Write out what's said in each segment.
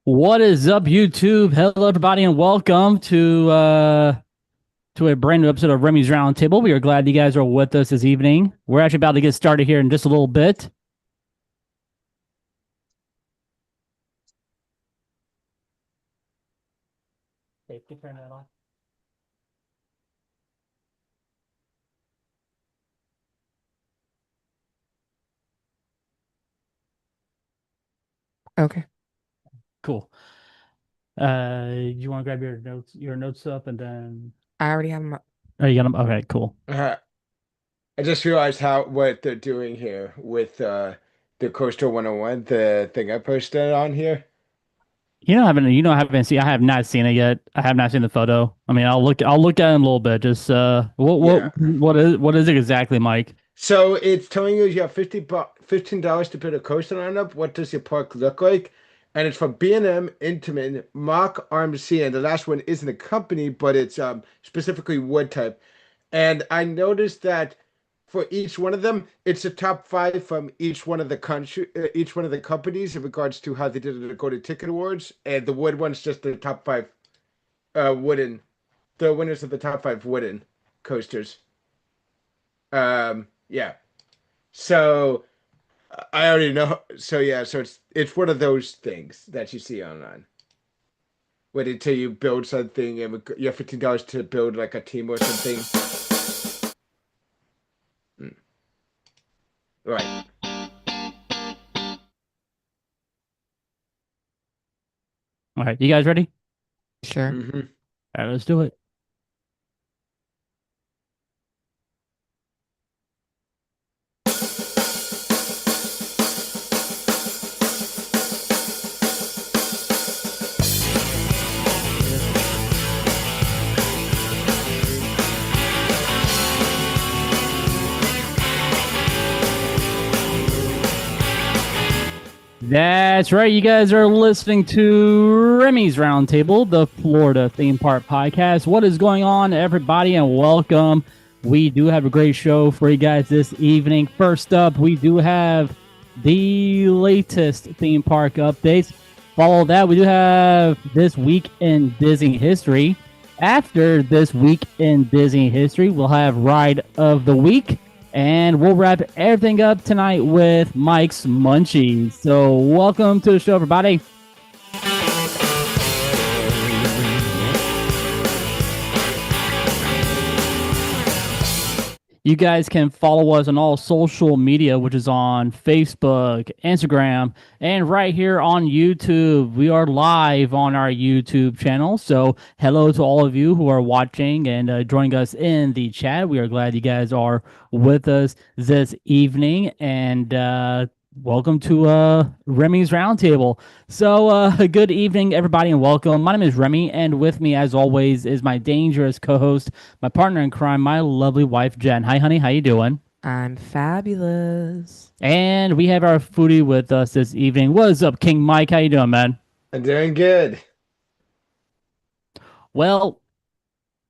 What is up, YouTube? Hello, everybody, and welcome to a brand new episode of Remy's Roundtable. We are glad you guys are with us this evening. We're actually about to get started here in just a little bit. Hey, can you turn that on? Okay. Cool. You want to grab your notes up, and then I already have my. oh, you got them. Okay, cool. I just realized what they're doing here with the Coastal 101, the thing I posted on here. I have not seen it yet. I have not seen the photo. I mean, I'll look at it in a little bit. Just what what Yeah. what is what is it exactly, Mike? So it's telling you have $15 to put a coaster line up. What does your park look like? And it's from B&M, Intamin, Mock RMC, and the last one isn't a company, but it's specifically wood type. And I noticed that for each one of them, it's the top five from each one of the companies in regards to how they did it at the Golden Ticket Awards, and the wood one's just the top five wooden, the winners of the top five wooden coasters. Yeah. So I already know. So yeah, so it's one of those things that you see online. Where they tell you build something and you have $15 to build like a team or something. Mm. Right. All right, you guys ready? Sure. Hmm. All right, let's do it. That's right. You guys are listening to Remy's Roundtable, the Florida theme park podcast. What is going on, everybody, and welcome. We do have a great show for you guys this evening. First up, we do have the latest theme park updates. Follow that, we do have this week in Disney history. After this week in Disney history, we'll have Ride of the Week. And we'll wrap everything up tonight with Mike's Munchies. So, welcome to the show, everybody. You guys can follow us on all social media, which is on Facebook, Instagram, and right here on YouTube. We are live on our YouTube channel. So, hello to all of you who are watching and joining us in the chat. We are glad you guys are with us this evening. And welcome to Remy's Roundtable. So, good evening, everybody, and welcome. My name is Remy, and with me, as always, is my dangerous co-host, my partner in crime, my lovely wife, Jen. Hi, honey. How you doing? I'm fabulous. And we have our foodie with us this evening. What is up, King Mike? How you doing, man? I'm doing good. Well,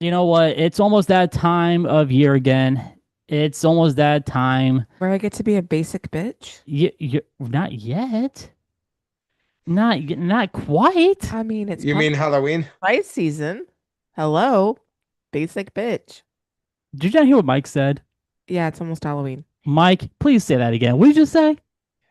you know what? It's almost that time of year again. It's almost that time. Where I get to be a basic bitch? Not yet. Not quite. I mean, it's You mean Halloween? price season. Hello, basic bitch. Did you not hear what Mike said? Yeah, it's almost Halloween. Mike, please say that again. What did you just say?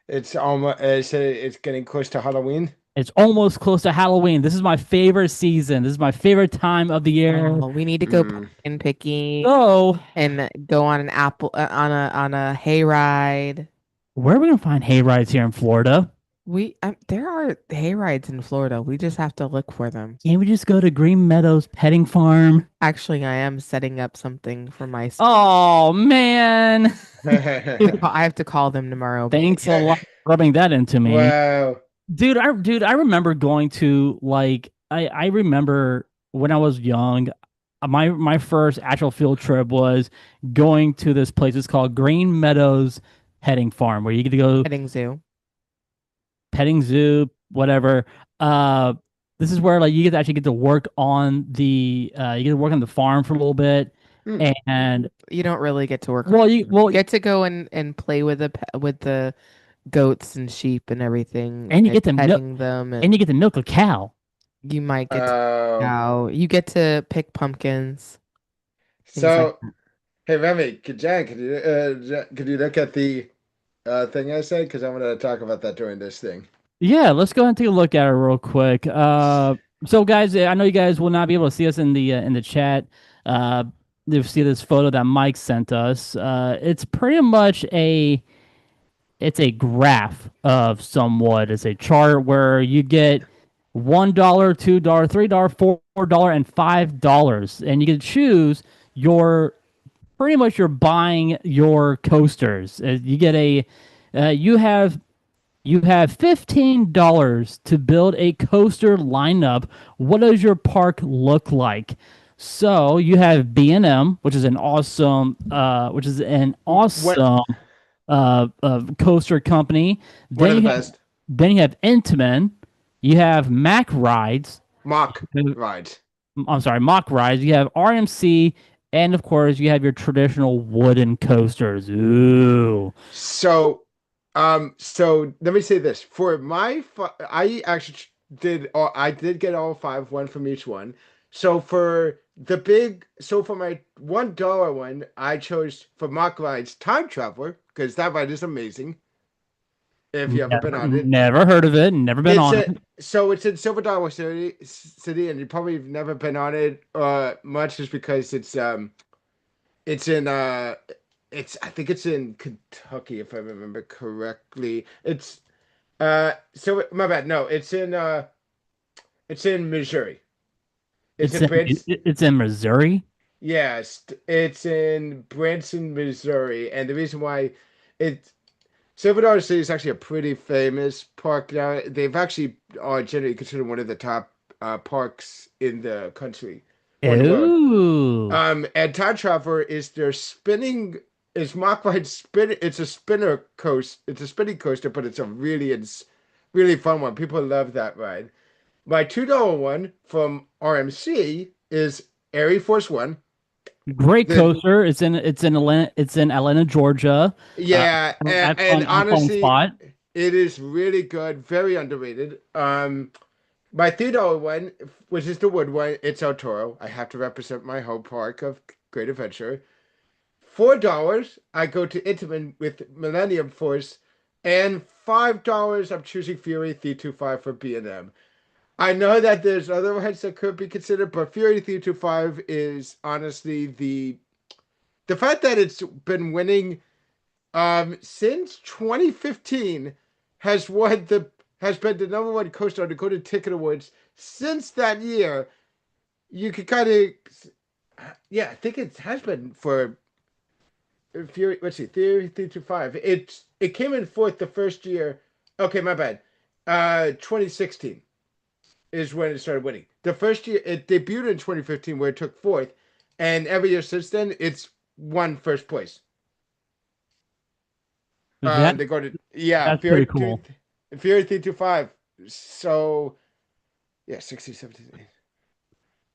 It's almost it's getting close to Halloween. It's almost close to Halloween. This is my favorite season. This is my favorite time of the year. Oh, we need to go Mm. pumpkin picking So, and go on an apple on a hayride. where are we gonna find hay rides here in Florida? There are hayrides in Florida. We just have to look for them. Can't we just go to Green Meadows Petting Farm? Actually, I am setting up something for my. Oh man! I have to call them tomorrow. Thanks a lot for rubbing that into me. Wow. Dude, I remember going to I remember when I was young, my first actual field trip was going to this place. It's called Green Meadows Petting Farm, where you get to go Petting zoo. petting zoo, whatever. Uh, this is where you get to actually get to work on you get to work on the farm for a little bit, Hmm. and You don't really get to work. well, You get to go and play with the goats and sheep and everything, And you like get to milk, petting them, and you and get to milk a cow. you might get to Oh, cow. You get to pick pumpkins, things like so hey Remy, could you look at the thing I said? Because I'm gonna talk about that during this thing. Yeah, let's go ahead and take a look at it real quick. So guys, I know you guys will not be able to see us in the chat. Uh, you see this photo that Mike sent us. It's pretty much a graph of somewhat. It's a chart where you get $1, $2, $3, $4, and $5, and you can choose your pretty much you're buying your coasters. You get you have $15 to build a coaster lineup. What does your park look like? So you have B&M, which is an What awesome coaster company. one of Then the you have best Intamin. You have Mack Rides. mock rides. I'm sorry, Mock Rides. You have RMC, and of course you have your traditional wooden coasters. Ooh. So let me say this. For I actually I did get all five, one from each one. So for my $1 one, I chose for Mock Rides Time Traveler because that ride is amazing. If you haven't been on it, Never heard of it. Never been it's on a it. so it's in Silver Dollar City, and you probably have never been on it much just because it's in I think it's in Kentucky if I remember correctly. So my bad. No, it's in Missouri. It's in Branson. It's in Missouri. Yes, it's in Branson, Missouri, and the reason why it Silver Dollar City is actually a pretty famous park now. They've actually are generally considered one of the top parks in the country or in the world. Ooh. And Time Traveler is their spinning is Mach Ride spin. It's a spinner coast. It's a spinning coaster, but it's really fun one. People love that ride. My $2 one from RMC is Air Force One. Great The coaster. It's in Atlanta, Georgia. Yeah, and At fun honestly, spot. it is really good, very underrated. My $3 one, which is the wood one, it's El Toro. I have to represent my home park of Great Adventure. $4, I go to Intamin with Millennium Force, and $5, I'm choosing Fury 325 for B&M. I know that there's other ones that could be considered, but Fury 325 is honestly the fact that it's been winning since 2015 has been the number one coaster on the Golden Ticket Awards since that year. You could kind of I think it has been for Fury. Let's see, Theory 325. It came in fourth the first year. Okay, my bad. 2016 is when it started winning. The first year it debuted in 2015, where it took fourth, and every year since then it's won first place. That They go to that's pretty cool. Fury 325. So yeah, 60, 70.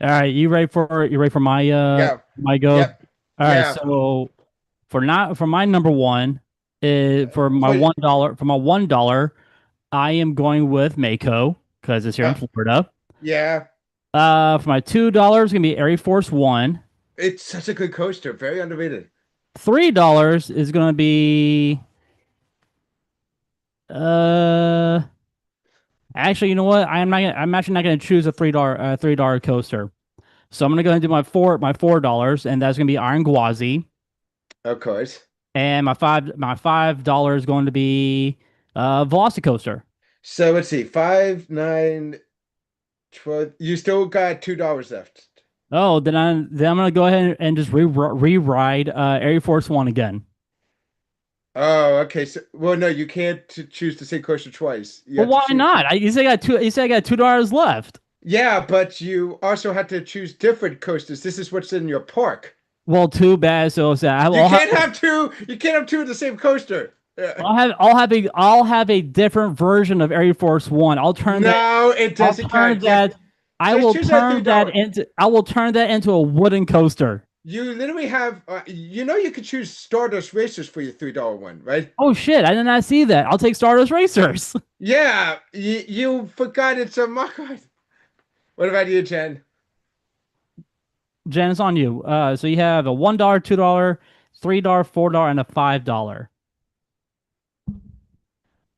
All right, you ready for Yeah. my go? Yep. All right, Yeah. so for my number one is Wait, for my $1, I am going with Mako because it's here in uh, Florida. yeah. For my $2 gonna be Air Force One. It's such a good coaster. Very underrated. $3 is gonna be uh actually, you know what? I'm actually not gonna choose a $3 coaster. So I'm gonna go and do my $4, and that's gonna be Iron Gwazi. Of course. And my $5 is going to be Velocicoaster. So let's see. 5, 9, 12. You still got $2 left. Oh, then I'm gonna go ahead and just re-ride Air Force One again. Oh, okay. So, well, no, you can't choose the same coaster twice. You Well, have to why choose. not? You say I got two. You say I got $2 left. Yeah, but you also have to choose different coasters. This is what's in your park. Well, too bad. So sad. You can't have two. You can't have two of the same coaster. I'll have a different version of Air Force One. No, it I'll doesn't turn count. that. Just choose that $3. I will turn that into a wooden coaster. You literally have, you could choose Stardust Racers for your $3 one, right? Oh shit! I did not see that. I'll take Stardust Racers. Yeah, you forgot it's a mock card. What about you, Jen? Jen, it's on you. So you have a $1, $2, $3, $4, and a $5.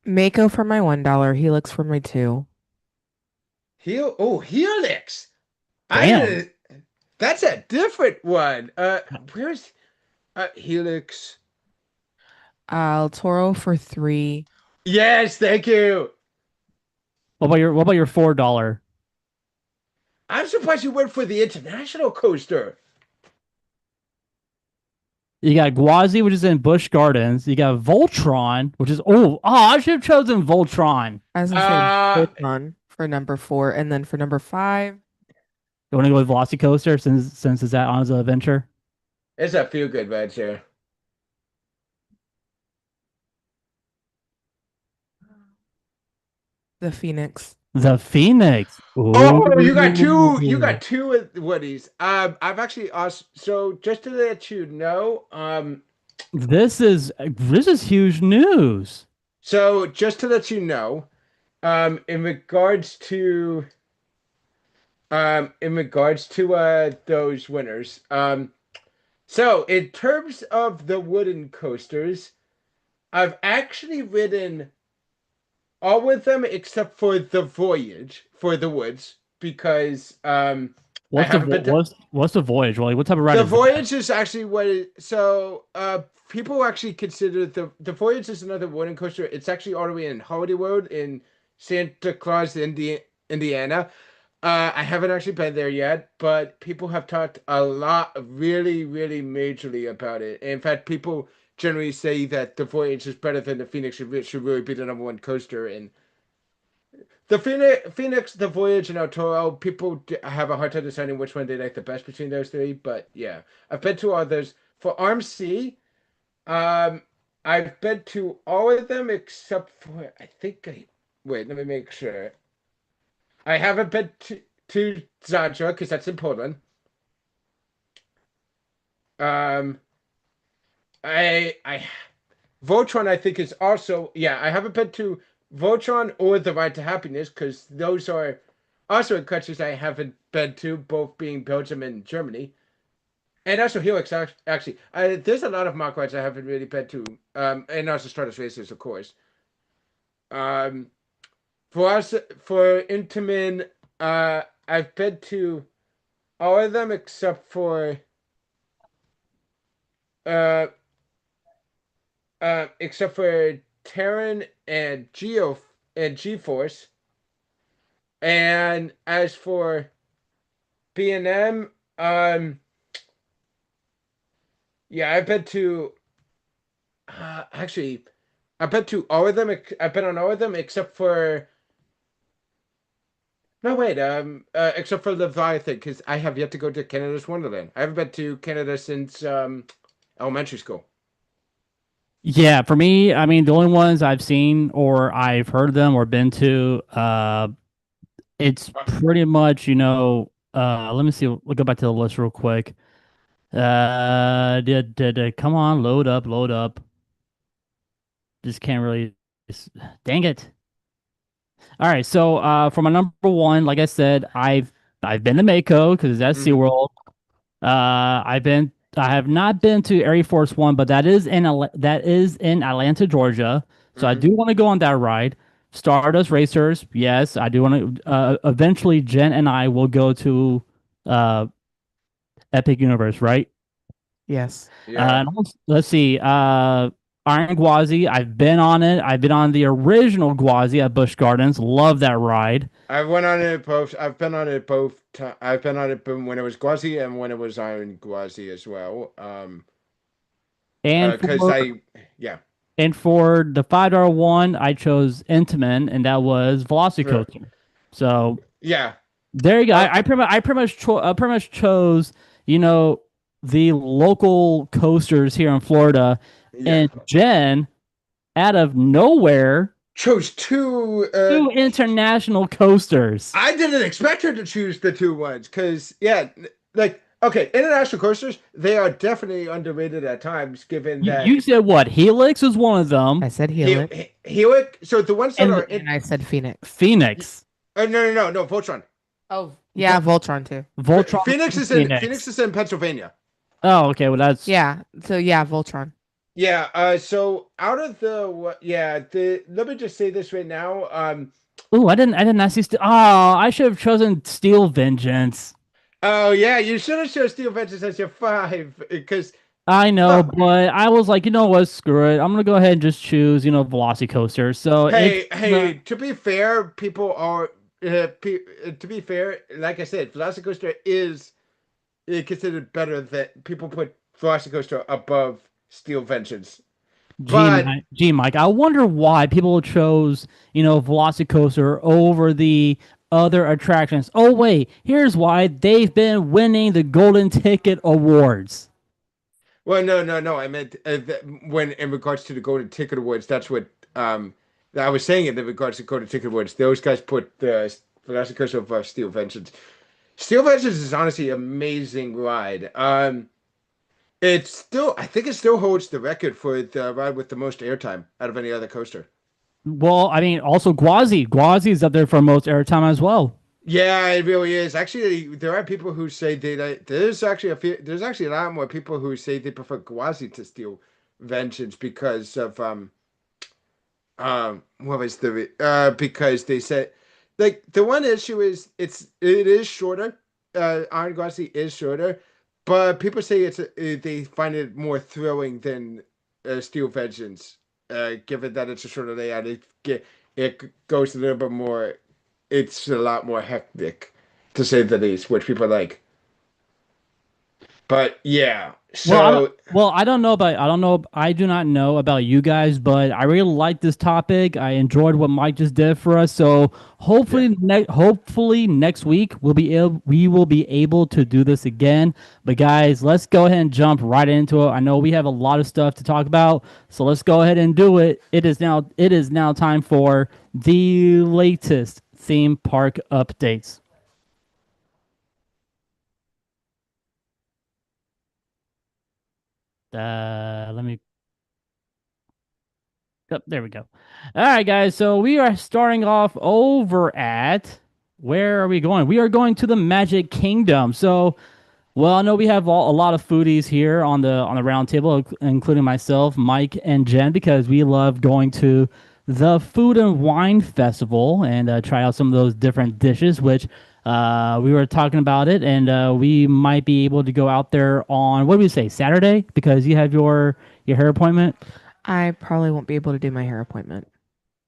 Mako for my $1, Helix for my two. Helix. I Damn. didn't. That's a different one. Where's Helix? Toro for three. Yes, thank you. What about your $4? I'm surprised you went for the international coaster. You got Gwazi, which is in Busch Gardens. You got Voltron, which is I should have chosen Voltron. I was gonna Uh, say Voltron for number four, and then for number five, You want to go with Velocicoaster since it's at On's Adventure? it's a feel good venture. the Phoenix. The Phoenix. Oh, you got two. You Ooh. got two Woodies. I've actually asked. So just to let you know, This is huge news. so just to let you know, in regards to those winners, so in terms of the wooden coasters, I've actually ridden all of them except for the Voyage for the woods because I What's the haven't vo- been to. what's the voyage? Like, what type of ride The is that? Voyage is actually so people actually consider the Voyage is another wooden coaster. It's actually all the way in Holiday World in Santa Claus, Indiana. I haven't actually been there yet, but people have talked a lot, really, really majorly about it. In fact, people generally say that the Voyage is better than the Phoenix. It should really be the number one coaster. And the Phoenix, the Voyage, and El Toro, people have a hard time deciding which one they like the best between those three. But yeah, I've been to all those. For RMC, um, I've been to all of them except for wait. Let me make sure. I haven't been to Zadra because that's in Poland. Um, I Voltron I think is also I haven't been to Voltron or the Ride to Happiness because those are also in countries I haven't been to, both being Belgium and Germany. And also Helix actually. There's a lot of mock rides I haven't really been to. And also Stardust Racers, of course. Um, for us for Intamin, I've been to all of them uh except for Terran and G-Force. And as for B&M, I've been to actually I've been to all of them. I've been on all of them except for no wait except for Leviathan because I have yet to go to Canada's Wonderland. I haven't been to Canada since elementary school. Yeah, for me, I mean, the only ones I've seen or I've heard them or been to, it's pretty much, let me see. We'll go back to the list real quick. Come on, load up, load up. Just can't really, dang it. All right, so for my number one, like I said, I've been to Mako because that's Mm-hmm. SeaWorld. I have not been to Air Force One, but that is in Atlanta, Georgia. So I Mm-hmm. do want to go on that ride. Stardust Racers, yes, I do want to. Eventually, Jen and I will go to uh, Epic Universe, right? Yes. Yeah. Let's see. Iron Gwazi, I've been on it. I've been on the original Gwazi at Busch Gardens. Love that ride. I went on it both. I've been on it both. I've been on it when it was Gwazi and when it was Iron Gwazi as well. And Because for yeah, And for the $5 one, I chose Intamin, and that was for, Velocicoaster. So yeah, there you go. uh, I pretty much chose, you know, the local coasters here in Florida, yeah. and Jen, out of nowhere, Chose two. two international coasters. I didn't expect her to choose the two ones because like Okay, international coasters, they are definitely underrated at times, given You that said what? Helix is one of them, I said Helix Helic. So the ones that are and in and I said Phoenix. Phoenix, no, Voltron. Oh, yeah, Voltron too. Voltron, Phoenix and is in Phoenix Phoenix. is in Pennsylvania. Oh, okay. Well, that's Yeah, so yeah, Voltron. Yeah. So out of the yeah, the let me just say this right now. oh, I did not see. Oh, I should have chosen Steel Vengeance. Oh yeah, you should have shown Steel Vengeance as your five because I know, well, but I was like, you know what? Screw it. I'm gonna go ahead and just choose, Velocicoaster. So it's hey, to be fair, people are to be fair, like I said, Velocicoaster is considered better that people put Velocicoaster above Steel Vengeance. But G Mike. I wonder why people chose, Velocicoaster over the other attractions. Oh wait, here's why they've been winning the Golden Ticket Awards. well, no. I meant when in regards to the Golden Ticket Awards, that's what I was saying in regards to Golden Ticket Awards. Those guys put the Velocicoaster above Steel Vengeance. Steel Vengeance is honestly an amazing ride. I think it still holds the record for the ride with the most airtime out of any other coaster. Well, I mean, also Gwazi. Gwazi is up there for most airtime as well. Yeah, it really is. Actually, there are people who say there's actually a lot more people who say they prefer Gwazi to Steel Vengeance because of what was the because they said like the one issue is it is shorter. Iron Gwazi is shorter, but people say they find it more thrilling than Steel Vengeance. Given that it's a shorter layout, it goes a little bit more. It's a lot more hectic, to say the least, which people like. But yeah, so I don't know about. I don't know. I do not know about you guys, but I really like this topic. I enjoyed what Mike just did for us. So yeah. hopefully next week we will be able to do this again. But guys, let's go ahead and jump right into it. I know we have a lot of stuff to talk about, so let's go ahead and do it. It is now time for the latest theme park updates. Let me Yep, there we go. All right, guys. So we are starting off over at where are we going? We are going to the Magic Kingdom. So, well, I know we have a lot of foodies here on the round table, including myself, Mike, and Jen, because we love going to the Food and Wine Festival and try out some of those different dishes. Which we were talking about it, and we might be able to go out there on what do we say Saturday because you have your hair appointment. I probably won't be able to do my hair appointment.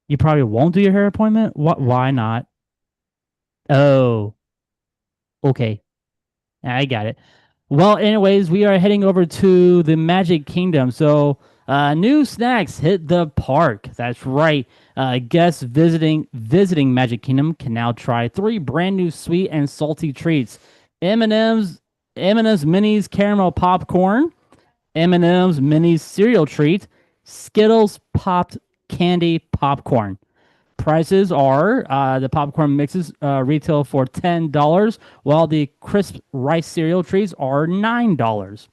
You probably won't do your hair appointment. What? Why not? Oh, okay. I got it. Well, anyways, we are heading over to the Magic Kingdom. So, new snacks hit the park. That's right. Guests visiting Magic Kingdom can now try three brand new sweet and salty treats: M&M's M&M's Minis Caramel Popcorn, M&M's Minis Cereal Treat, Skittles Popped Candy Popcorn. Prices are the popcorn mixes retail for $10, while the crisp rice cereal treats are $9.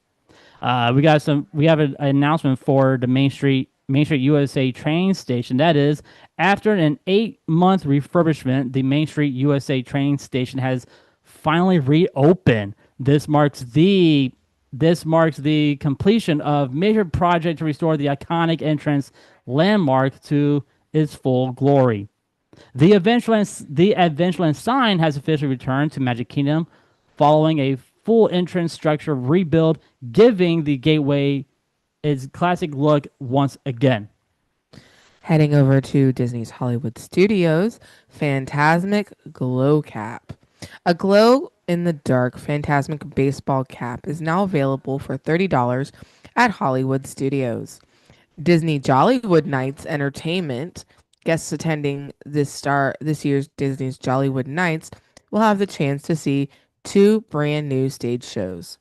We have an announcement for the Main Street USA train station. That is, after an 8-month refurbishment, the Main Street USA train station has finally reopened. This marks the completion of major project to restore the iconic entrance landmark to its full glory. The Adventureland sign has officially returned to Magic Kingdom following a full entrance structure rebuild, giving the gateway its classic look once again. Heading over to Disney's Hollywood Studios, Phantasmic Glow Cap. A glow in the dark Phantasmic baseball cap is now available for $30 at Hollywood Studios. Disney Jollywood Nights Entertainment guests attending this year's Disney's Jollywood Nights will have the chance to see two brand new stage shows.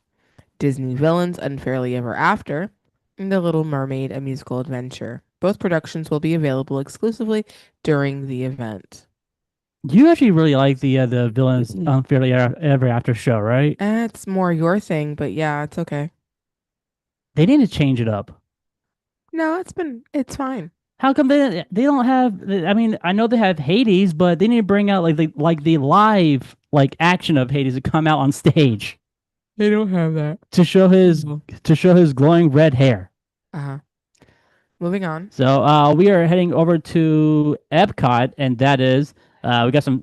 Disney Villains Unfairly Ever After and The Little Mermaid: A Musical Adventure. Both productions will be available exclusively during the event. You actually really like the villains unfairly ever after show, right? It's more your thing, but yeah, it's okay. They need to change it up. No, it's fine. How come they don't have? I mean, I know they have Hades, but they need to bring out like the live like action of Hades to come out on stage They don't have that. to show his No. to show his glowing red hair. Uh-huh. Moving on. So we are heading over to Epcot, and that is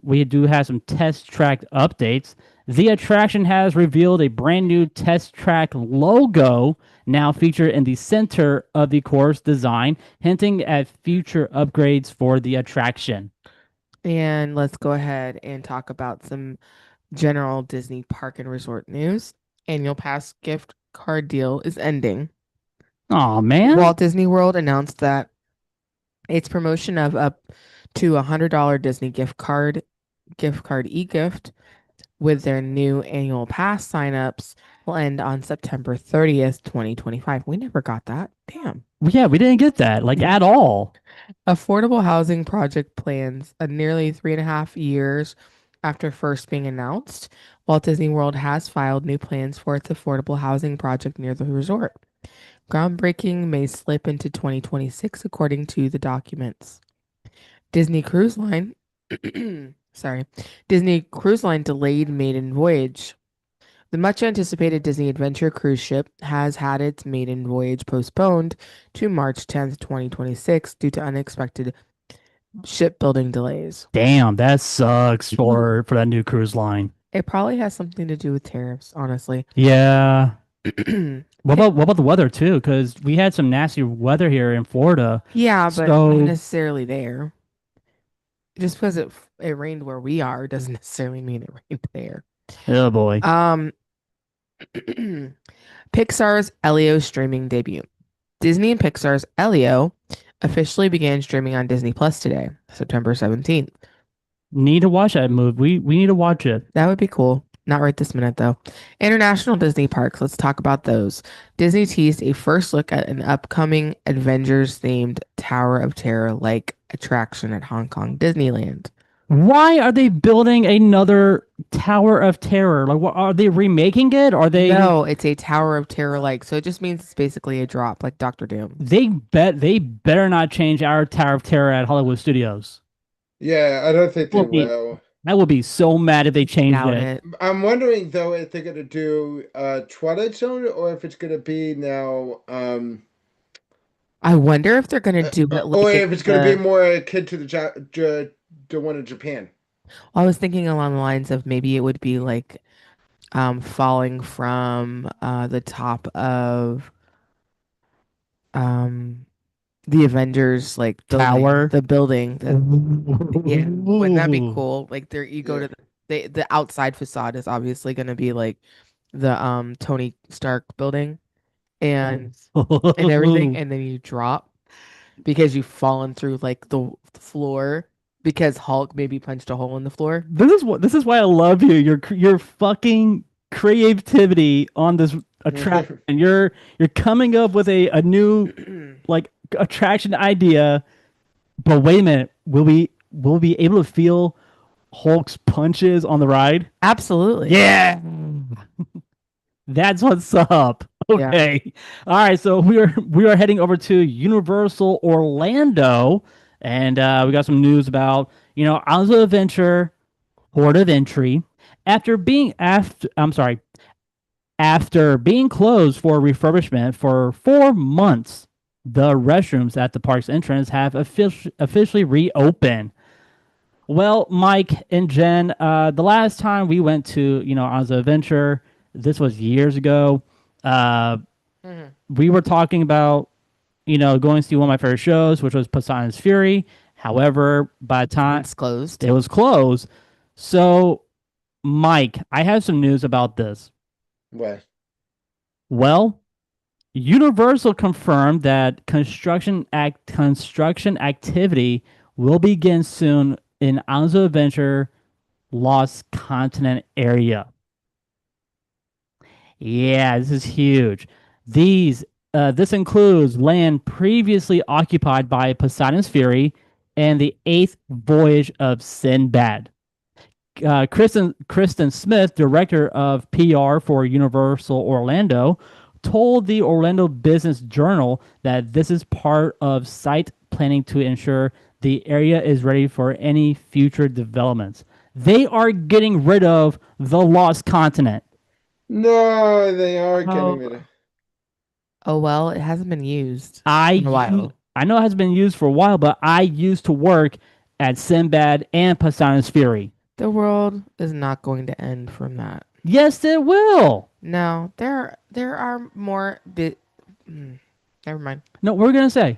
we do have some test track updates. The attraction has revealed a brand new test track logo now featured in the center of the course design, hinting at future upgrades for the attraction. And let's go ahead and talk about some general Disney park and resort news. Annual pass gift card deal is ending. Oh man. Walt Disney World announced that its promotion of up to $100 Disney gift card e-gift with their new annual pass signups will end on September 30th, 2025. We never got that. Damn. Yeah, we didn't get that like at all. Affordable housing project plans, nearly 3.5 years after first being announced, Walt Disney World has filed new plans for its affordable housing project near the resort. Groundbreaking may slip into 2026, according to the documents. Disney Cruise Line, sorry, Disney Cruise Line delayed maiden voyage. The much anticipated Disney Adventure cruise ship has had its maiden voyage postponed to March 10th, 2026 due to unexpected shipbuilding delays. Damn, that sucks for that new cruise line. It probably has something to do with tariffs, honestly. Yeah. What about the weather too? Because we had some nasty weather here in Florida. Yeah, but So- not necessarily there. Just because it rained where we are doesn't necessarily mean it rained there. Oh boy. Pixar's Elio streaming debut. Disney and Pixar's Elio officially began streaming on Disney Plus today, September 17th. Need to watch that movie. We need to watch it. That would be cool. Not right this minute, though. International Disney parks. Let's talk about those. Disney teased a first look at an upcoming Avengers-themed Tower of Terror-like attraction at Hong Kong Disneyland. Why are they building another Tower of Terror? Like, what are they remaking it? Are they? No, it's a Tower of Terror-like, so it just means it's basically a drop, like Doctor Doom. They better not change our Tower of Terror at Hollywood Studios. Yeah, I don't think they will. I would be so mad if they changed Doubt it. it. I'm wondering though if they're gonna do Twilight Zone or if it's gonna be now I wonder if they're gonna do it like or if it's gonna be more akin to the one in Japan. I was thinking along the lines of maybe it would be like falling from the top of the Avengers like Tower? the building. Yeah, wouldn't that be cool? Like there you go to the outside facade is obviously gonna be like the Tony Stark building and everything, and then you drop because you've fallen through like the floor because Hulk maybe punched a hole in the floor. This is why I love you. Your fucking creativity on this attraction. And you're coming up with a new like attraction idea. But wait a minute, will we be able to feel Hulk's punches on the ride? Absolutely. Yeah. That's what's up. Okay. Yeah. All right, so we are heading over to Universal Orlando, and we got some news about, Islands of Adventure, Port of Entry. After being closed for refurbishment for 4 months, the restrooms at the park's entrance have officially reopened. Well, Mike and Jen, the last time we went to, Islands of Adventure, this was years ago. We were talking about, going to see one of my favorite shows, which was Poseidon's Fury. However, by the time it was closed. So, Mike, I have some news about this. What? Well, Universal confirmed that construction activity will begin soon in Islands of Adventure Lost Continent area. Yeah, this is huge. This includes land previously occupied by Poseidon's Fury and the eighth voyage of Sinbad. Kristen Smith, director of PR for Universal Orlando, told the Orlando Business Journal that this is part of site planning to ensure the area is ready for any future developments. They are getting rid of the Lost Continent. No, they are getting rid Oh, of. oh well, it hasn't been used in a I while. I know it has been used for a while, but I used to work at Sinbad and Poseidon's Fury. The world is not going to end from that. Yes, it will. No, there are more bit. Never mind. No, we're gonna say.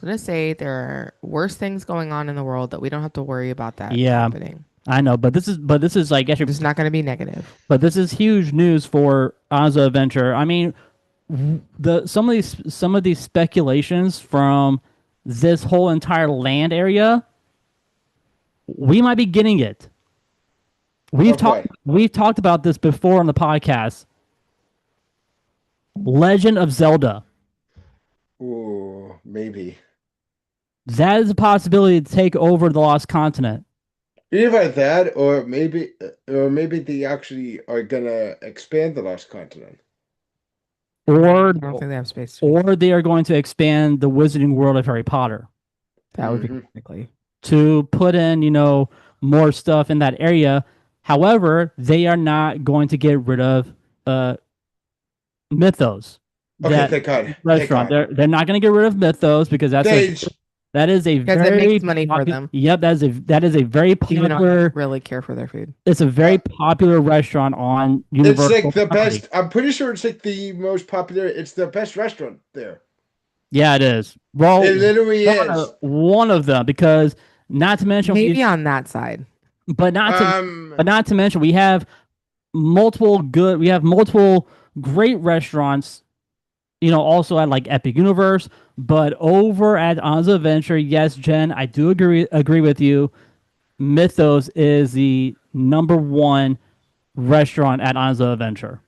I'm gonna say there are worse things going on in the world that we don't have to worry about that Yeah, happening. I know, but this is like actually, It's not going to be negative. but this is huge news for Ozza Adventure. I mean, the some of these speculations from this whole entire land area, we might be getting it. Okay. We've talked about this before on the podcast. Legend of Zelda. Ooh, maybe. That is a possibility to take over the Lost Continent. Either that, or maybe they actually are gonna expand the Lost Continent. Or I don't think they have space. or they are going to expand the Wizarding World of Harry Potter That would be Mhm. likely. to put in, more stuff in that area. However, they are not going to get rid of Mythos. Okay, That thank God. Thank restaurant. God. They're not going to get rid of Mythos because They, that is a Because it very makes money for them. Yep, that is a very Even though I popular. don't really care for their food. It's a very uh, popular restaurant on it's Universal like the property. best. I'm pretty sure it's like the most popular. It's the best restaurant there. Yeah, it is. Well, It literally is. one of them, because not to mention, Maybe on that side. but Um, not to mention, we have multiple great restaurants, also at like Epic Universe, but over at Onza Adventure, yes, Jen, I do agree with you. Mythos is the number one restaurant at Onza Adventure.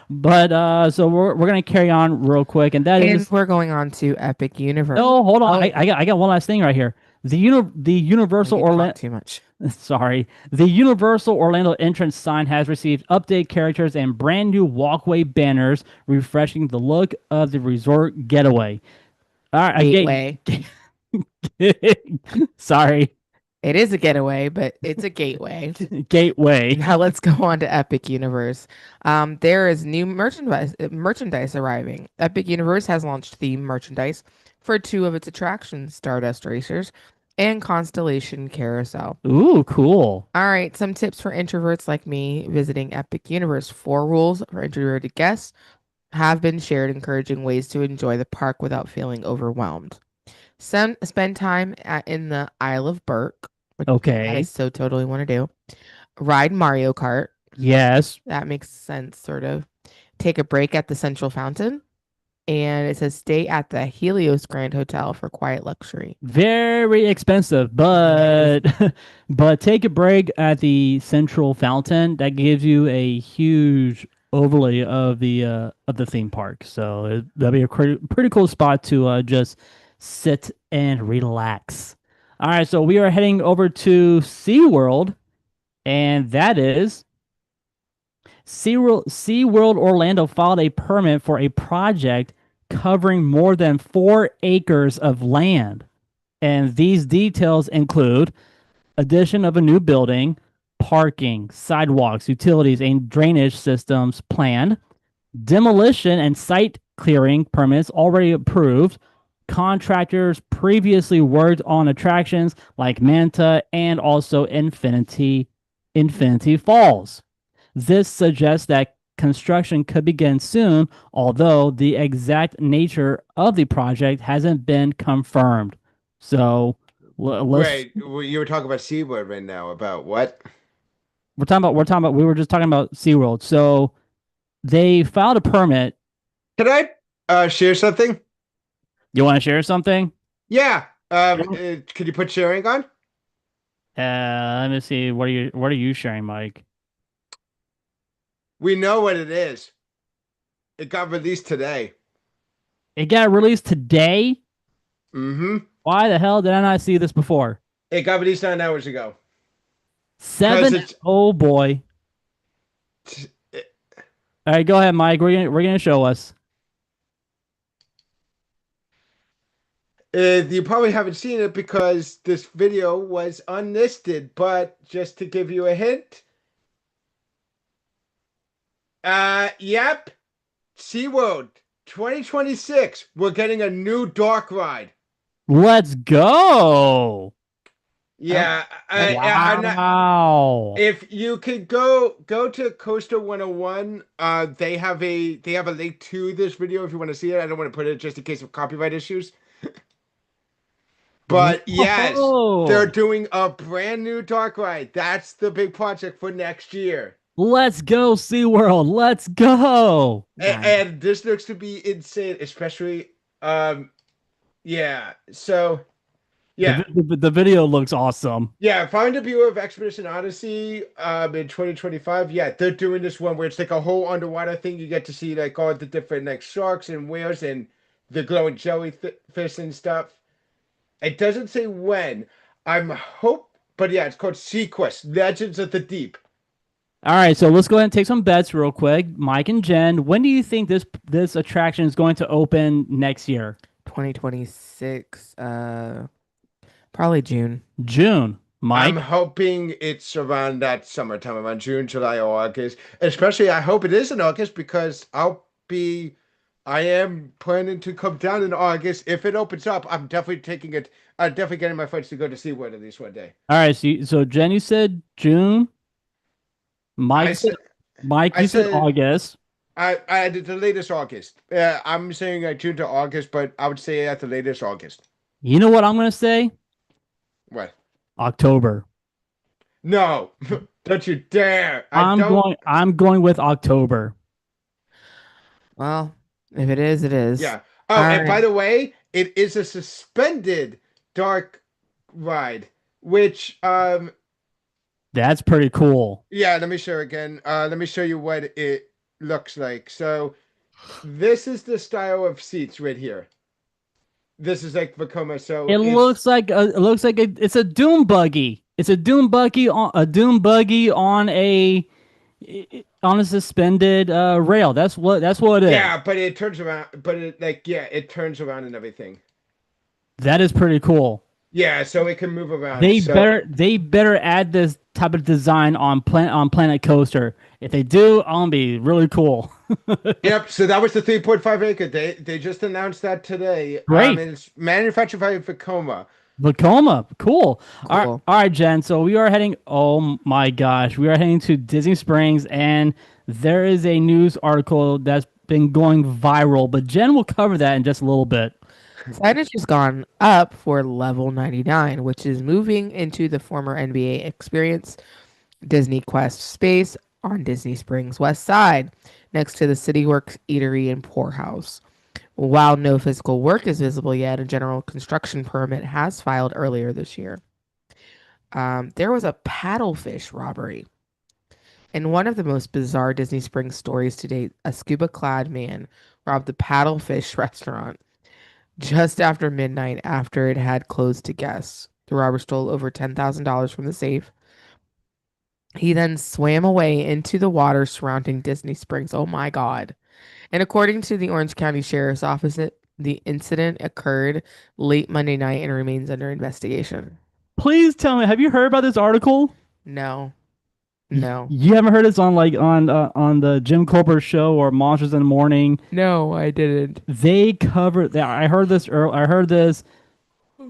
But so we're gonna carry on real quick, and that And is we're going on to Epic Universe. no, hold on, Oh, I got one last thing right here. The Universal you talk Orlando. too much. Sorry. The Universal Orlando entrance sign has received update characters and brand new walkway banners, refreshing the look of the resort getaway. All right, Gateway. Sorry, It is a getaway, but it's a gateway. gateway. Now let's go on to Epic Universe. There is new merchandise arriving. Epic Universe has launched the merchandise for two of its attractions, Stardust Racers and Constellation Carousel. Ooh, cool. All right, some tips for introverts like me visiting Epic Universe. 4 rules for introverted guests have been shared, encouraging ways to enjoy the park without feeling overwhelmed. Spend time in the Isle of Berk, which I Okay. so totally want to do. Ride Mario Kart. Yes. That makes sense, sort of. Take a break at the Central Fountain. And it says stay at the Helios Grand Hotel for quiet luxury. Very expensive, but but take a break at the Central Fountain. That gives you a huge overlay of the theme park. So that'd be a pretty cool spot to just sit and relax. All right, so we are heading over to SeaWorld, and that is SeaWorld Orlando filed a permit for a project covering more than 4 acres of land. And these details include addition of a new building, parking, sidewalks, utilities, and drainage systems planned, demolition and site clearing permits already approved, contractors previously worked on attractions like Manta and also Infinity Falls. This suggests that construction could begin soon, although the exact nature of the project hasn't been confirmed. So let's wait, you were talking about SeaWorld right now. About what? we were just talking about SeaWorld. So they filed a permit. Can I share something? You want to share something? Yeah. Could you put sharing on? Let me see. What are you sharing, Mike? We know what it is. It got released today. It got released today. Mm-hmm. Why the hell did I not see this before? It got released 9 hours ago. Because 7. it's Oh boy. All right, go ahead, Mike. We're gonna show us. You probably haven't seen it because this video was unlisted, but just to give you a hint, yep, SeaWorld 2026, we're getting a new dark ride. Let's go. Yeah, I'm not. Wow. If you could go to Coaster 101, they have a link to this video if you want to see it. I don't want to put it just in case of copyright issues. But yes, they're Whoa. doing a brand new dark ride. That's the big project for next year. Let's go, SeaWorld. Let's go. And, Nice. and this looks to be insane, especially yeah. So yeah. The video looks awesome. Yeah, Find a View of Expedition Odyssey in 2025. Yeah, they're doing this one where it's like a whole underwater thing. You get to see like all the different like sharks and whales and the glowing jellyfish and stuff. It doesn't say when. But yeah, it's called Sequest, Legends of the Deep. All right, so let's go ahead and take some bets real quick. Mike and Jen, when do you think this attraction is going to open next year? 2026. Probably June. June. I'm Mike? hoping it's around that summertime, around June, July, or August. Especially, I hope it is in August because I am planning to come down in August. If it opens up, I'm definitely taking it. I'm definitely getting my friends to go to SeaWorld at least one day. All right, so Jen, you said June. I Mike said said, Mike, I you said said, August. I did the latest August. I'm saying June to August, but I would say at the latest August. You know what I'm gonna say? What? October. No, don't you dare! I don't. I'm going with October. Well, if it is, it is. Yeah. Oh, All and by right. the way, it is a suspended dark ride, which That's pretty cool. yeah, let me show again. Let me show you what it looks like. So this is the style of seats right here. This is like Vekoma, so It it's looks like it's a doom buggy. It's a doom buggy on a suspended rail. That's what it is. yeah, but it turns around, but it turns around and everything. That is pretty cool. Yeah, so it can move around. They better add this type of design on Planet Coaster. If they do, I'll be really cool. Yep, so that was the 3.5 acre. They just announced that today. Great. And it's manufactured by Vekoma. Vekoma, cool. Cool. All right, Jen. So we are heading. Oh my gosh, we are heading to Disney Springs, and there is a news article that's been going viral. But Jen will cover that in just a little bit. Signage has gone up for Level 99, which is moving into the former NBA Experience Disney Quest space on Disney Springs West Side, next to the CityWorks Eatery and Poorhouse. While no physical work is visible yet, a general construction permit has filed earlier this year. There was a paddlefish robbery. In one of the most bizarre Disney Springs stories to date, a scuba-clad man robbed the paddlefish restaurant just after midnight after it had closed to guests. The robber stole over $10,000 from the safe. He then swam away into the water surrounding Disney Springs. Oh my God. And according to the Orange County Sheriff's Office, the incident occurred late Monday night and remains under investigation. Please tell me, have you heard about this article? No. No. You haven't heard this on the Jim Colbert show or Monsters in the Morning. No, I didn't. They covered that. I heard this I heard this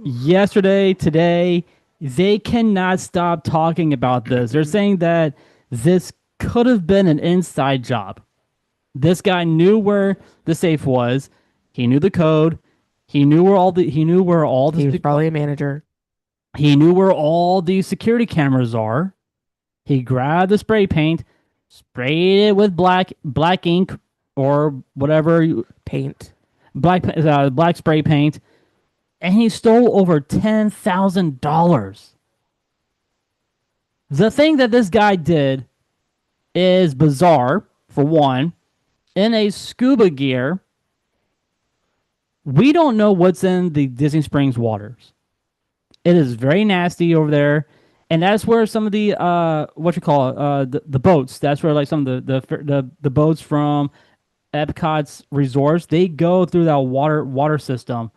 yesterday, today. They cannot stop talking about this. They're saying that this could have been an inside job. This guy knew where the safe was. He knew the code. He knew where all the He was probably a manager. he knew where all the security cameras are. He grabbed the spray paint, sprayed it with black ink or whatever Paint. black spray paint, and he stole over $10,000. The thing that this guy did is bizarre, for one. In a scuba gear, We don't know what's in the Disney Springs waters. It is very nasty over there, and that's where some of the what you call it, the boats. That's where like some of the boats from Epcot's resorts, they go through that water system.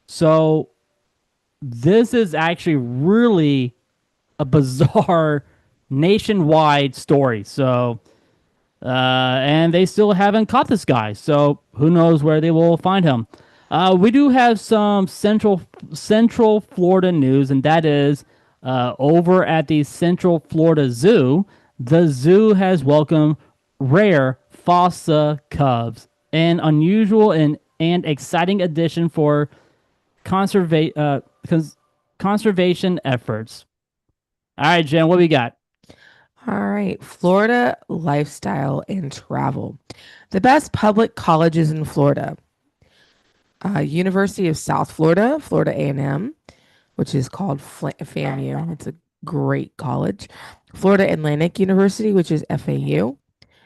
So this is actually really a bizarre nationwide story. So and they still haven't caught this guy. So who knows where they will find him. We do have some Central Florida news, and that is over at the Central Florida Zoo. The zoo has welcomed rare fossa cubs, an unusual and exciting addition for conservation efforts. All right, Jen, what we got? All right, Florida lifestyle and travel. The best public colleges in Florida. University of South Florida, Florida A&M, which is called FAMU. It's a great college. Florida Atlantic University, which is FAU.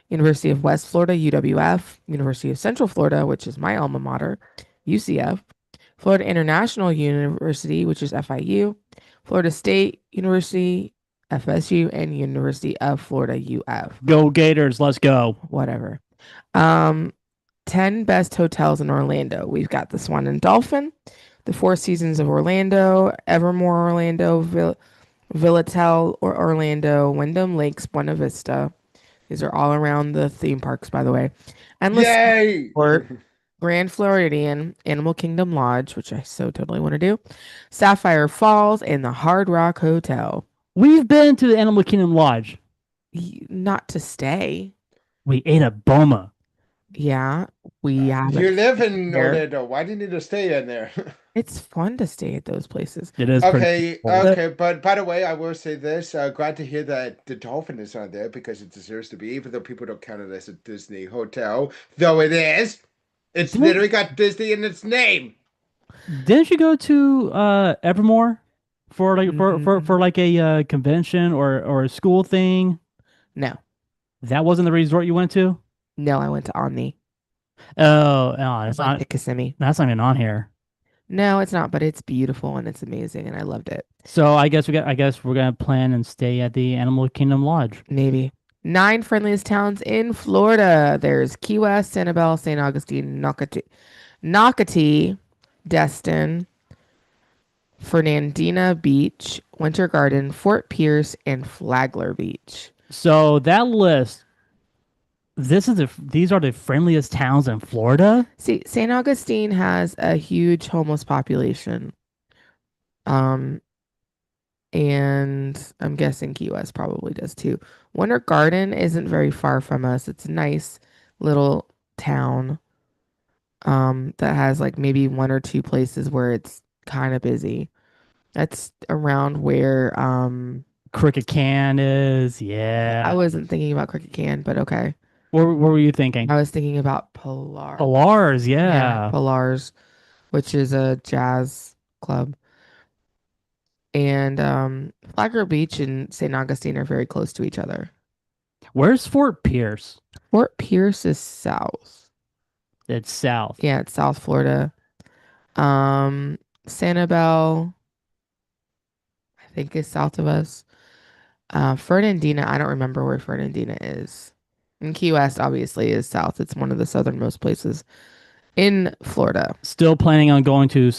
University of West Florida, UWF. University of Central Florida, which is my alma mater, UCF. Florida International University, which is FIU. Florida State University, FSU, and University of Florida, UF. Go Gators, let's go. Whatever. 10 best hotels in Orlando. We've got the Swan and Dolphin, the Four Seasons of Orlando, Evermore Orlando, Villatel or Orlando, Wyndham Lakes, Buena Vista. These are all around the theme parks, by the way. Endless Yay! Resort, Grand Floridian, Animal Kingdom Lodge, which I so totally want to do, Sapphire Falls, and the Hard Rock Hotel. We've been to the Animal Kingdom Lodge. Not to stay. We ate at Boma. Yeah, we have. You live in there. Orlando. Why do you need to stay in there? It's fun to stay at those places. It is Okay, cool. okay, but by the way, I will say this. Glad to hear that the Dolphin is on there because it deserves to be, even though people don't count it as a Disney hotel, though it is. It's literally got Disney in its name. Didn't you go to Evermore for like for like a convention or a school thing? No, That wasn't the resort you went to? no, I went to Omni. Oh, no, it's Like not. Kissimmee. That's not even on here. No, it's not, but it's beautiful and it's amazing, and I loved it. So I guess we're gonna plan and stay at the Animal Kingdom Lodge. Maybe. 9 friendliest towns in Florida. There's Key West, Sanibel, St. Augustine, Nocatee, Destin, Fernandina Beach, Winter Garden, Fort Pierce, and Flagler Beach. So that list, these are the friendliest towns in Florida. See, St. Augustine has a huge homeless population. And I'm guessing Key West probably does too. Winter Garden isn't very far from us. It's a nice little town that has like maybe 1 or 2 places where it's kind of busy. That's around where Cricket Can is, I yeah. wasn't thinking about Cricket Can, but okay. What were you thinking? I was thinking about Pilar. Pilar's, yeah. Pilar's, which is a jazz club. And Flagler Beach and St. Augustine are very close to each other. Where's Fort Pierce? Fort Pierce is south. It's south. Yeah, it's South Florida. Sanibel, I think, is south of us. Fernandina, I don't remember where Fernandina is. And Key West, obviously, is south. It's one of the southernmost places in Florida. Still planning on going to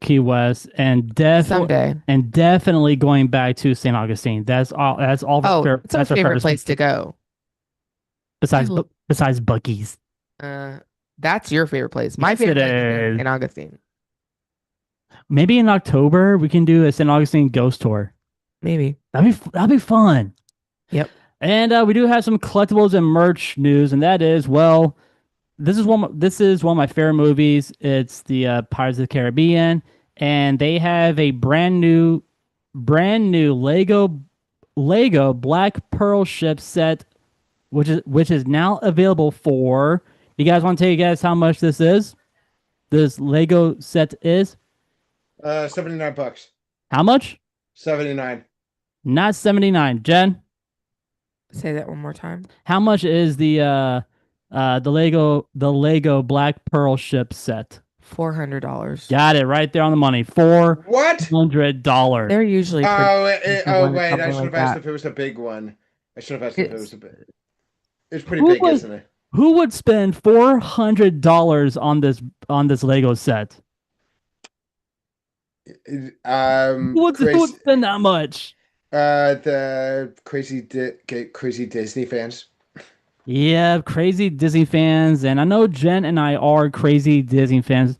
Key West and definitely going back to St. Augustine. That's all. That's all. Oh, it's our favorite place to go. Besides Buc-ee's. That's your favorite place. My Yes, favorite it place is is. St. Augustine. Maybe in October we can do a St. Augustine ghost tour. Maybe. That'd be fun. Yep. And we do have some collectibles and merch news, and that is, well, this is one of my favorite movies. It's the Pirates of the Caribbean, and they have a brand new Lego Black Pearl ship set, which is now available for. You guys want to tell you guys how much this is? This Lego set is $79. how much? 79. Not 79. Jen, Say that one more time. how much is the The Lego Black Pearl ship set. $400. Got it right there on the money. four What? hundred dollars. They're usually pretty Oh, expensive oh when it's wait, I something should like have asked that. if it was a big one. I should have asked if it It's was a big. It's pretty Who big, would isn't it? who would spend $400 on this Lego set? Who would Crazy. spend that much? The crazy Disney fans. Yeah, crazy Disney fans, and I know Jen and I are crazy Disney fans.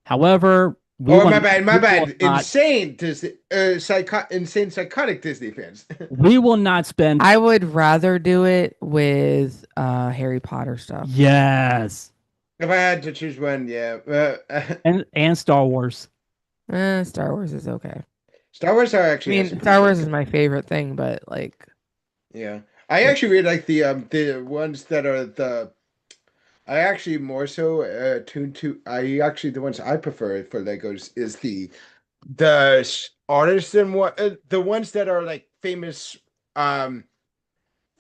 However, we Oh, will my we will bad. not Insane Disney, insane psychotic Disney fans. we will not spend. I would rather do it with Harry Potter stuff. Yes, If I had to choose one, yeah. and Star Wars. Star Wars is okay. Star Wars are I actually has mean, some Star pretty Wars big. is my favorite thing, but like, Yeah, I actually really like the ones that are the. I actually more so tuned to. I actually the ones I prefer for Legos is the artisan one, the ones that are like um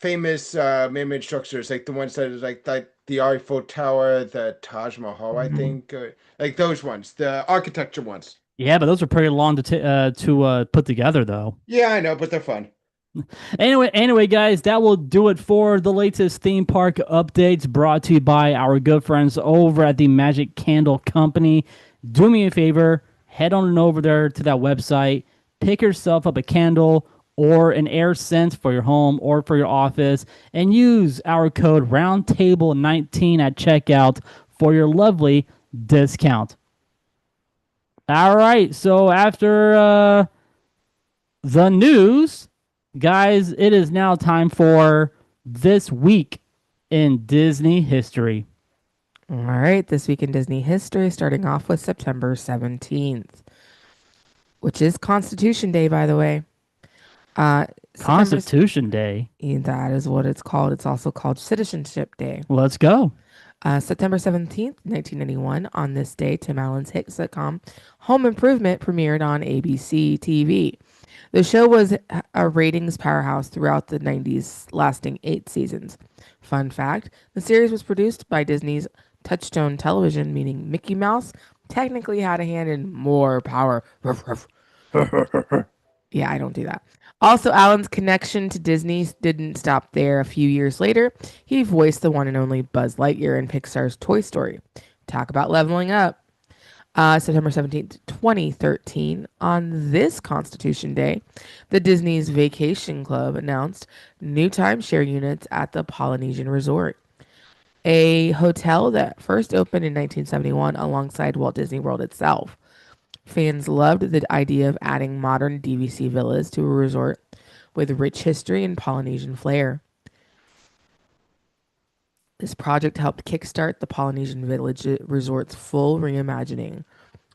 famous made structures, like the ones that is like the Eiffel Tower, the Taj Mahal, I Mhm. think, like those ones, the architecture ones. Yeah, but those are pretty long to put together, though. Yeah, I know, but they're fun. Anyway, guys, that will do it for the latest theme park updates brought to you by our good friends over at the Magic Candle Company. Do me a favor, head on over there to that website, pick yourself up a candle or an air scent for your home or for your office, and use our code Roundtable19 at checkout for your lovely discount. All right, so after the news, guys, it is now time for this week in Disney history. all right, this week in Disney history, starting off with September 17th, which is Constitution Day, by the way. Uh, September, Constitution Day. that is what it's called. It's also called Citizenship Day. Let's go. September 17th, 1991, on this day, Tim Allen's hit sitcom Home Improvement premiered on ABC TV. The show was a ratings powerhouse throughout the 90s, lasting 8 seasons. Fun fact, the series was produced by Disney's Touchstone Television, meaning Mickey Mouse technically had a hand in more power. Yeah, I don't do that. Also, Allen's connection to Disney didn't stop there. A few years later, he voiced the one and only Buzz Lightyear in Pixar's Toy Story. Talk about leveling up. September 17th, 2013, on this Constitution Day, the Disney's Vacation Club announced new timeshare units at the Polynesian Resort, a hotel that first opened in 1971 alongside Walt Disney World itself. Fans loved the idea of adding modern DVC villas to a resort with rich history and Polynesian flair. This project helped kickstart the Polynesian Village Resort's full reimagining,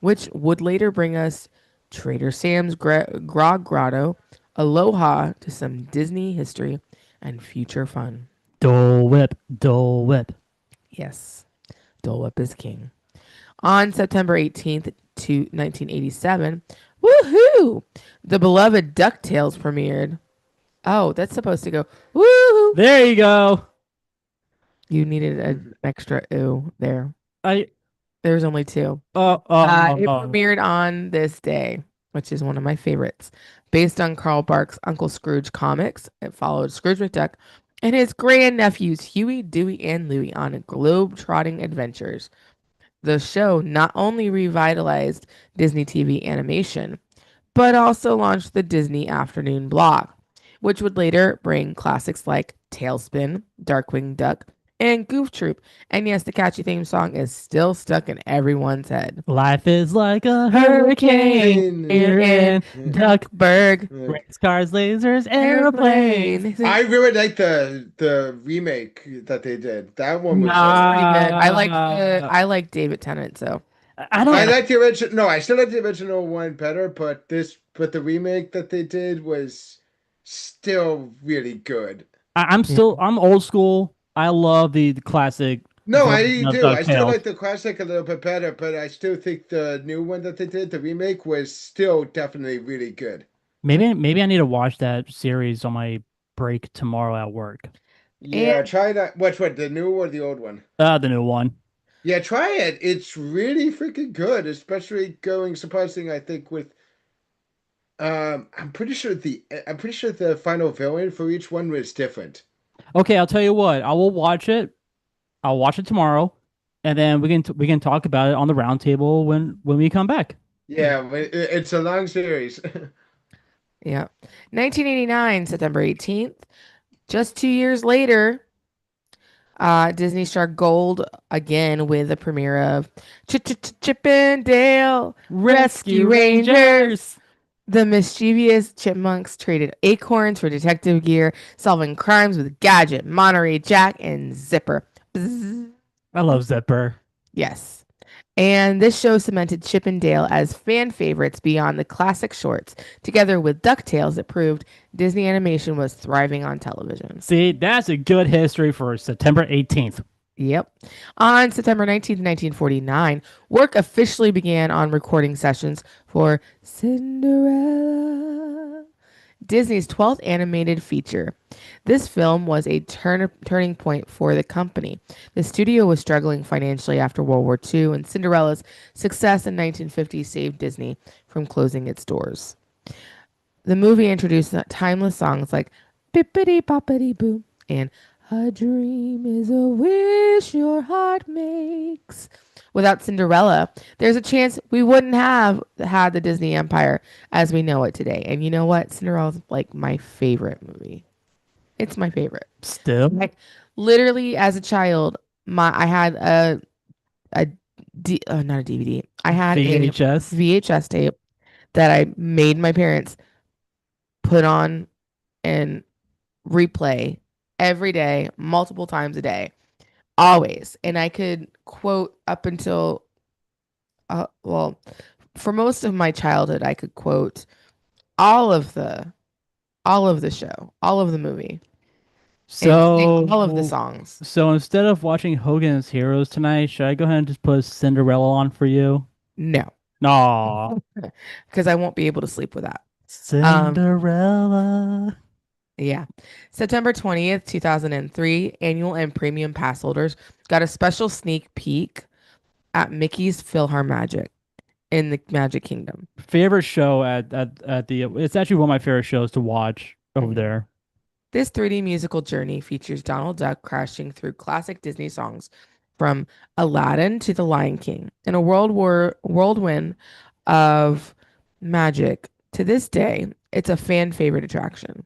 which would later bring us Trader Sam's Grog Grotto, Aloha to some Disney history and future fun. Dole Whip, Dole Whip. Yes, Dole Whip is king. On September 18th, 1987, woohoo! The beloved DuckTales premiered. Oh, that's supposed to go woohoo! There you go. You needed an extra ooh there. I There's only two. It premiered on this day, which is one of my favorites. Based on Carl Barks' Uncle Scrooge comics, it followed Scrooge McDuck and his grandnephews Huey, Dewey, and Louie on globe-trotting adventures. The show not only revitalized Disney TV animation, but also launched the Disney Afternoon block, which would later bring classics like Tailspin, Darkwing Duck, and Goof Troop. And yes, the catchy theme song is still stuck in everyone's head. Life is like a hurricane. You're in Duckburg. Race cars, lasers, airplanes. I really like the remake that they did. That one was. Pretty good. I like David Tennant, so I don't. I like the original. No, I still like the original one better, but the remake that they did was still really good. I'm old school. I love the classic No, version I of do. I still DuckTales. like the classic a little bit better, but I still think the new one that they did, the remake, was still definitely really good. Maybe I need to watch that series on my break tomorrow at work. Yeah, try that. Which one, the new or the old one? The new one. Yeah, try it. It's really freaking good, especially going surprising, I think, with I'm pretty sure the final villain for each one was different. Okay, I'll tell you what. I will watch it. I'll watch it tomorrow, and then we can talk about it on the roundtable when we come back. Yeah, but it's a long series. Yeah. 1989, September 18th. Just 2 years later, Disney struck gold again with the premiere of Chip and Dale Rescue Rangers. The mischievous chipmunks traded acorns for detective gear, solving crimes with Gadget, Monterey Jack, and Zipper. Bzz. I love Zipper. Yes. And this show cemented Chip and Dale as fan favorites beyond the classic shorts. Together with DuckTales, it proved Disney animation was thriving on television. See, that's a good history for September 18th. Yep. On September 19th, 1949, work officially began on recording sessions for Cinderella, Disney's 12th animated feature. This film was a turning point for the company. The studio was struggling financially after World War II, and Cinderella's success in 1950 saved Disney from closing its doors. The movie introduced timeless songs like Bippity Boppity Boo and A Dream is a Wish Your Heart Makes. Without Cinderella, there's a chance we wouldn't have had the Disney Empire as we know it today. And you know what? Cinderella's like my favorite movie. It's my favorite. Still, Like literally as a child, I had not a DVD. I had VHS. a VHS tape that I made my parents put on and replay every day, multiple times a day, always. And I could quote up until, well, for most of my childhood, I could quote all of the, all of the show, all of the movie, and sing all of the songs. So instead of watching Hogan's Heroes tonight, should I go ahead and just put Cinderella on for you? No, No. because I won't be able to sleep with that. Cinderella. Yeah. September 20th, 2003, annual and premium pass holders got a special sneak peek at Mickey's PhilharMagic in the Magic Kingdom. Favorite show at the it's actually one of my favorite shows to watch over there. This 3D musical journey features Donald Duck crashing through classic Disney songs from Aladdin to The Lion King in a whirlwind of magic. To this day, it's a fan favorite attraction.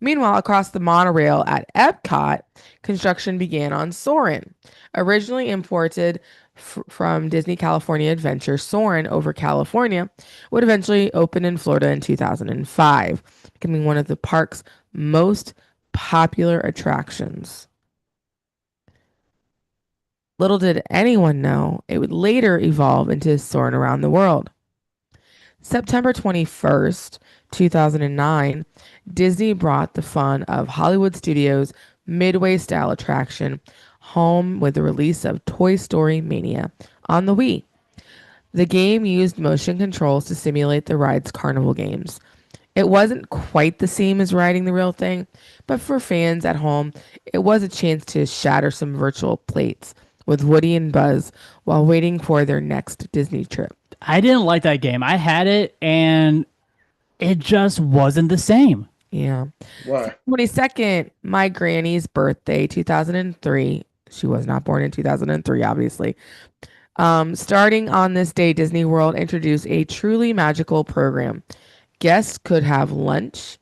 Meanwhile, across the monorail at Epcot, construction began on Soarin'. Originally imported from Disney California Adventure, Soarin' over California would eventually open in Florida in 2005, becoming one of the park's most popular attractions. Little did anyone know it would later evolve into Soarin' Around the World. September 21st, 2009, Disney brought the fun of Hollywood Studios' Midway style attraction home with the release of Toy Story Mania on the Wii. The game used motion controls to simulate the ride's carnival games. It wasn't quite the same as riding the real thing, but for fans at home, it was a chance to shatter some virtual plates with Woody and Buzz while waiting for their next Disney trip. I didn't like that game. I had it and it just wasn't the same. Yeah. Why? 22nd, my granny's birthday, 2003. She was not born in 2003, obviously. Starting on this day, Disney World introduced a truly magical program. Guests could have lunch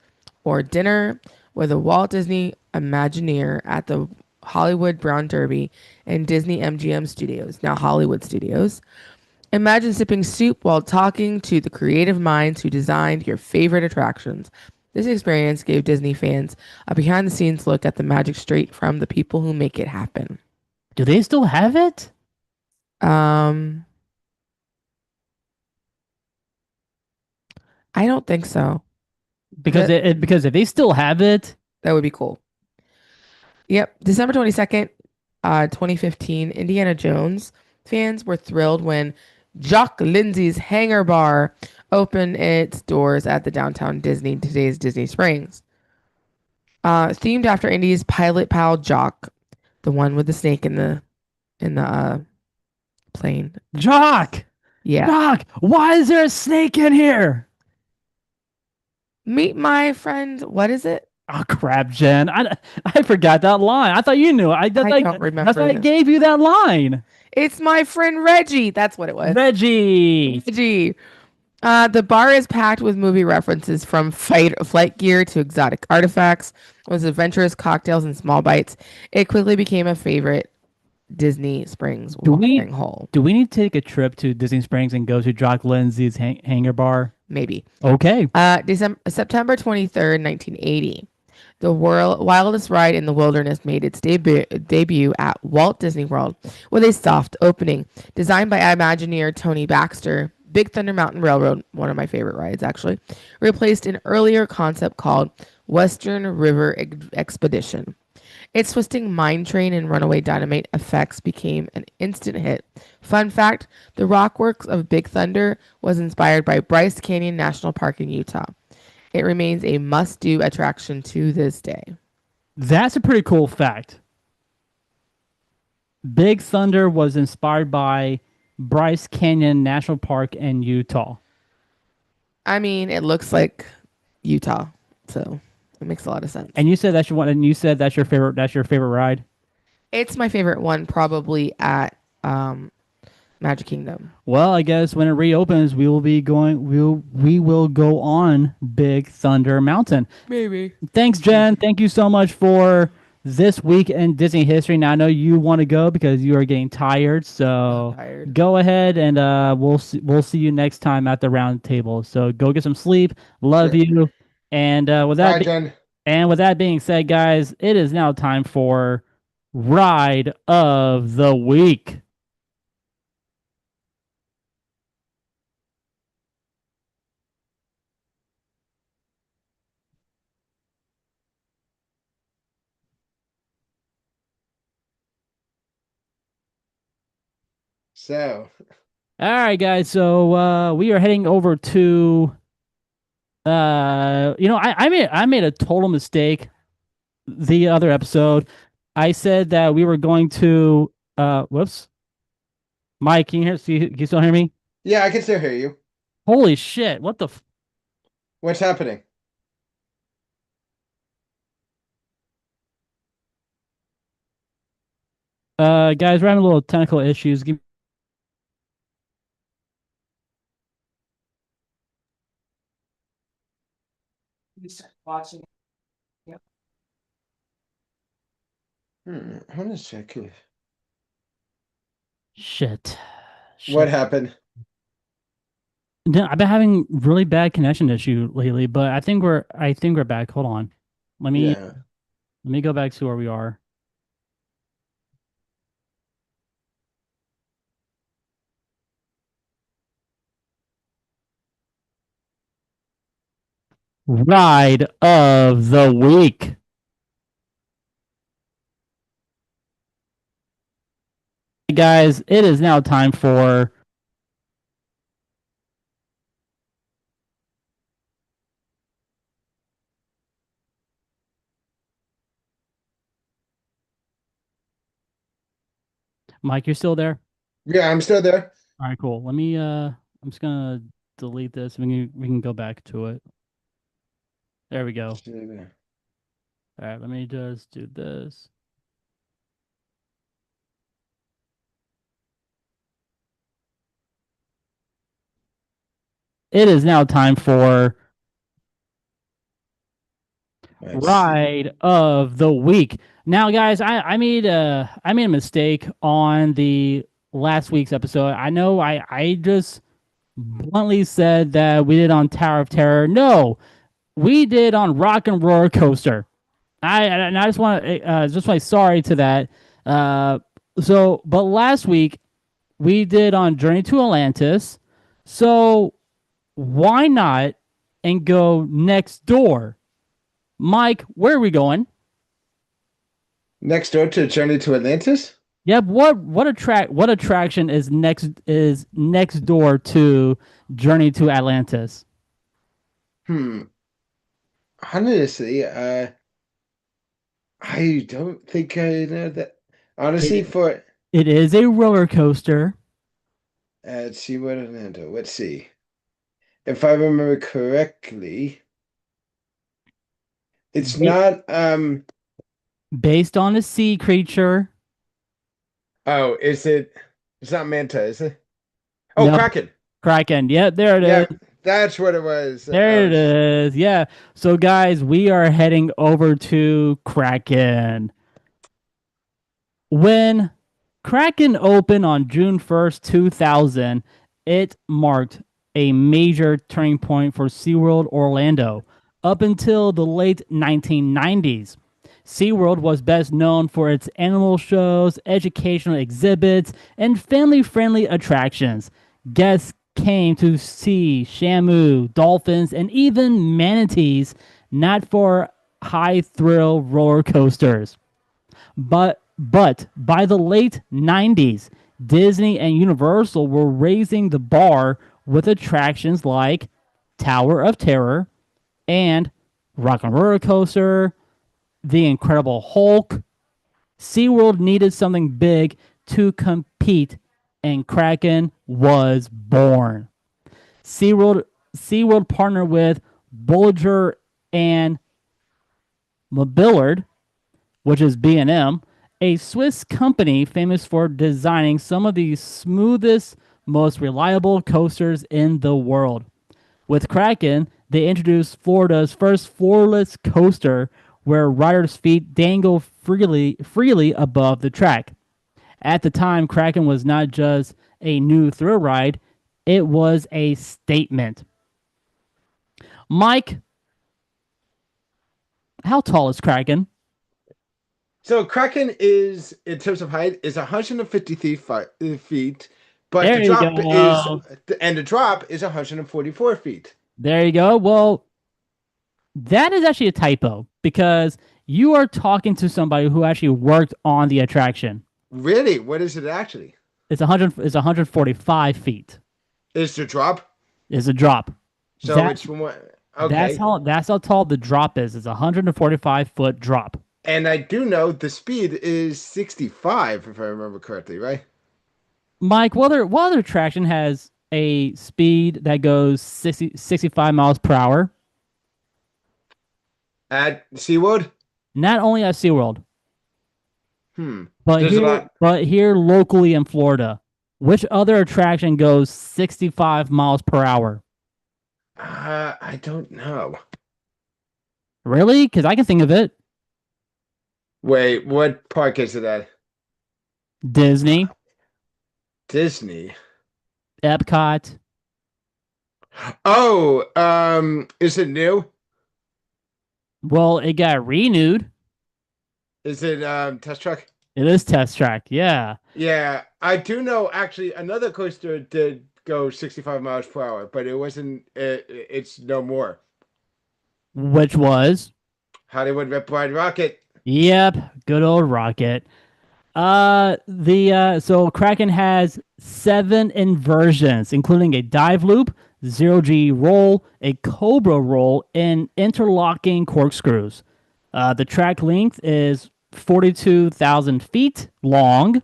or dinner with a Walt Disney Imagineer at the Hollywood Brown Derby and Disney MGM Studios, now Hollywood Studios. Imagine sipping soup while talking to the creative minds who designed your favorite attractions. This experience gave Disney fans a behind-the-scenes look at the magic straight from the people who make it happen. Do they still have it? I don't think so. Because because if they still have it, That would be cool. Yep. December 22nd, 2015, Indiana Jones fans were thrilled when Jock Lindsay's Hangar Bar opened its doors at the downtown Disney, today's Disney Springs. Themed after Indy's pilot pal Jock, the one with the snake in the plane. Jock, Yeah. Jock, why is there a snake in here? Meet my friend. What is it? Oh crap, Jen. I forgot that line. I thought you knew. I don't That's why remember I this. gave you that line. It's my friend Reggie. That's what it was. Reggie. Reggie. The bar is packed with movie references from flight gear to exotic artifacts, with adventurous cocktails and small bites. It quickly became a favorite Disney Springs Do we watering hole. do we need to take a trip to Disney Springs and go to Jock Lindsay's hangar bar? Maybe. Okay. September 23rd, 1980. The wildest ride in the wilderness made its debut at Walt Disney World with a soft opening. Designed by Imagineer Tony Baxter, Big Thunder Mountain Railroad, one of my favorite rides actually, replaced an earlier concept called Western River Expedition. Its twisting mine train and runaway dynamite effects became an instant hit. Fun fact, the rockworks of Big Thunder was inspired by Bryce Canyon National Park in Utah. It remains a must-do attraction to this day. That's a pretty cool fact. Big Thunder was inspired by Bryce Canyon National Park in Utah. I mean, it looks like Utah, so it makes a lot of sense. And you said that's your one and you said that's your favorite ride? It's my favorite one, probably at Magic Kingdom. Well, I guess when it reopens, we will go on Big Thunder Mountain. Maybe. Thanks, Jen. Thank you so much for this week in Disney history. Now I know you want to go because you are getting tired. So I'm tired. go ahead and we'll see you next time at the round table. So go get some sleep. Love Sure. you. And Bye, Jen. with that being said, guys, it is now time for Ride of the Week. So, All right, guys. So we are heading over to I made a total mistake the other episode. I said that we were going to whoops. Mike, can you can you still hear me? yeah, I can still hear you. Holy shit. What the What's happening? guys, we're having a little technical issues. Watching. Hold on a second. Shit. What happened? No, I've been having really bad connection issue lately, but I think we're back. Hold on. Yeah. Let me go back to where we are. Ride of the week. Guys, it is now time for Mike, you're still there? Yeah, I'm still there. All right, cool. I'm just gonna delete this. We can go back to it. There we go. All right, let me just do this. It is now time for Ride of the Week. Now, guys, I made a mistake on the last week's episode. I know I just bluntly said that we did on Tower of Terror. No, we did on Rock and Roller Coaster. I just want to just like sorry to that. But last week we did on Journey to Atlantis. So why not and go next door? Mike, where are we going? Next door to Journey to Atlantis? Yep. What attraction is next door to Journey to Atlantis? Honestly, I don't think I know that. Honestly, It, for it is a roller coaster. let's see what Orlando. Let's see. If I remember correctly, it's Ba- not Based on a sea creature. oh, is it it's not Manta, is it? Oh, No, Kraken. Kraken. Yeah, there it is. Yeah, that's what it was. There it is. Yeah. So, guys, we are heading over to Kraken. When Kraken opened on June 1st, 2000, it marked a major turning point for SeaWorld Orlando. Up until the late 1990s, SeaWorld was best known for its animal shows, educational exhibits, and family friendly attractions. Guests came to see Shamu, dolphins, and even manatees, not for high thrill roller coasters. But by the late 90s, Disney and Universal were raising the bar with attractions like Tower of Terror and Rock and Roller Coaster, The Incredible Hulk. SeaWorld needed something big to compete, and Kraken was born. SeaWorld, SeaWorld partnered with Bollinger and Mabillard, which is B&M, a Swiss company famous for designing some of the smoothest, most reliable coasters in the world. With Kraken, they introduced Florida's first floorless coaster where riders' feet dangle freely above the track. At the time, Kraken was not just a new thrill ride, it was a statement. Mike, how tall is Kraken? So Kraken is, in terms of height, is 150 feet, but There you go. the drop is 144 feet. There you go. Well, that is actually a typo because you are talking to somebody who actually worked on the attraction. Really? What is it actually? It's 145 feet. Is the drop? Is a drop. So That it's from what? that's Okay. how tall the drop is. It's a 145-foot drop. And I do know the speed is 65, if I remember correctly, right? Mike, what other attraction has a speed that goes 65 miles per hour? At SeaWorld? Not only at SeaWorld, Hmm. but There's a here lot. but here locally in Florida. Which other attraction goes 65 miles per hour? I don't know. Really? Because I can think of it. Wait, what park is it at? Disney, Disney. Epcot. Oh, is it new? Well, it got renewed. Is it test track? It is Test Track. Yeah. Yeah, I do know actually another coaster did go 65 miles per hour, but it wasn't it's no more. Which was, Hollywood Rip Ride Rocket. yep, good old Rocket. The so Kraken has 7 inversions, including a dive loop, zero G roll, a cobra roll, and interlocking corkscrews. The track length is 42,000 feet long,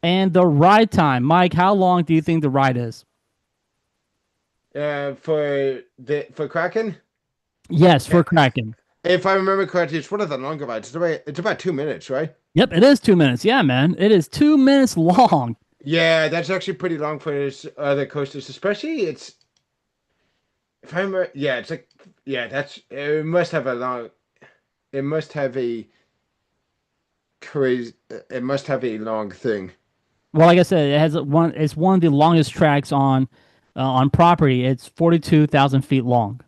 and the ride time, Mike, how long do you think the ride is? For Kraken. Yes, Uh, for Kraken. If I remember correctly, it's one of the longer rides. It's about 2 minutes, right? Yep, it is 2 minutes. Yeah, man, it is 2 minutes long. Yeah, that's actually pretty long for his other coasters, especially it's if I remember. Yeah, it's like that's it must have a long. It must have a crazy. It must have a long thing. Well, like I said, it has one. It's one of the longest tracks on property. It's 42,000 feet long.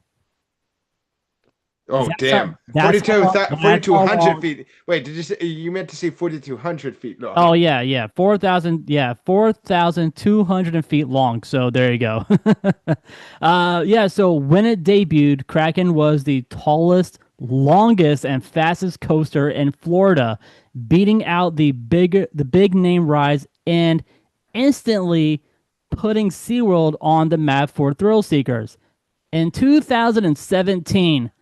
Oh That's how. damn, That's how long. That's how 4,200 long. feet. Wait, did you say you meant to say 4,200 feet long? Oh yeah, yeah. 4,000. Yeah, 4,200 feet long. So there you go. Yeah. So when it debuted, Kraken was the tallest, longest, and fastest coaster in Florida, beating out the big name rides and instantly putting SeaWorld on the map for thrill seekers. In 2017,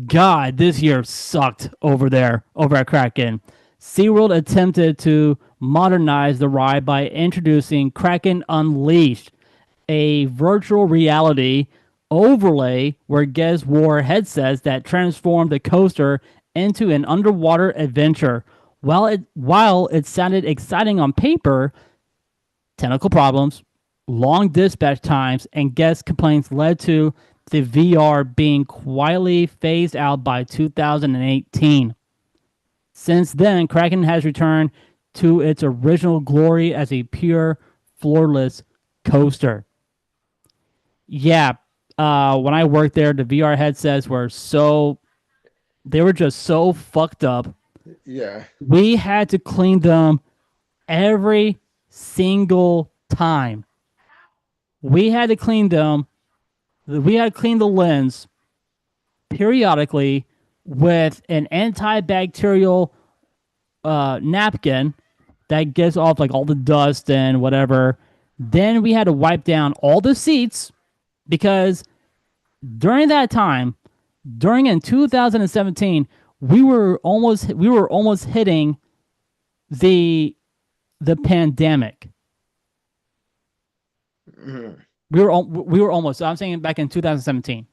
God, this year sucked over there, over at Kraken. SeaWorld attempted to modernize the ride by introducing Kraken Unleashed, a virtual reality overlay where guests wore headsets that transformed the coaster into an underwater adventure. While it sounded exciting on paper, technical problems, long dispatch times, and guest complaints led to the VR being quietly phased out by 2018. Since then, Kraken has returned to its original glory as a pure, floorless coaster. Yeah, when I worked there, the VR headsets were they were just so fucked up. Yeah. We had to clean them every single time. We had to clean them. We had to clean the lens periodically with an antibacterial napkin that gets off like all the dust and whatever. Then we had to wipe down all the seats because during that time, during in 2017, we were almost hitting the the pandemic. Mhm. We were almost. I'm saying back in 2017.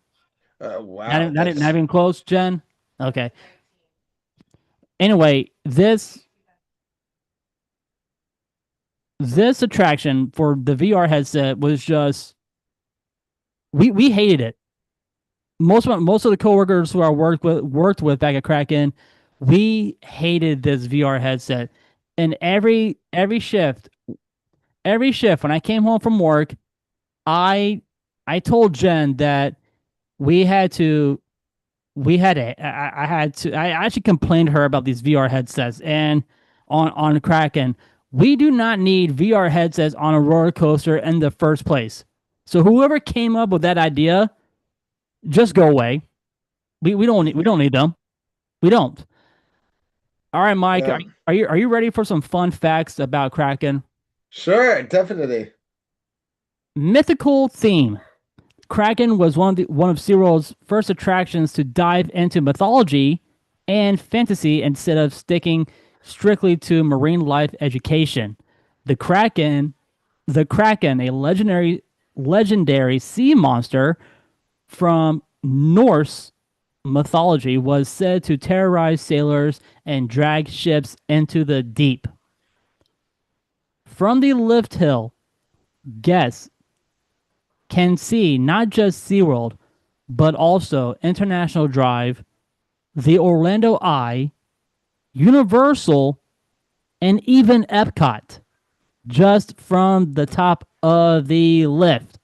Not, Wow. even- not, even- not That's even close, Jen. Okay. Anyway, this attraction for the VR headset was just we hated it. Most of the coworkers who I worked with back at Kraken, we hated this VR headset. And every shift when I came home from work, I I told Jen that we had to I actually complained to her about these VR headsets and on Kraken. We do not need VR headsets on a roller coaster in the first place. So whoever came up with that idea, just go away. We don't need them. We don't. All right, Mike, are, yeah. are you are you ready for some fun facts about Kraken? Sure, definitely. Mythical theme. Kraken was one of SeaWorld's first attractions to dive into mythology and fantasy instead of sticking strictly to marine life education. The Kraken, the Kraken, a legendary sea monster from Norse mythology, was said to terrorize sailors and drag ships into the deep. From the lift hill, guests can see not just SeaWorld, but also International Drive, the Orlando Eye, Universal, and even Epcot just from the top of the lift.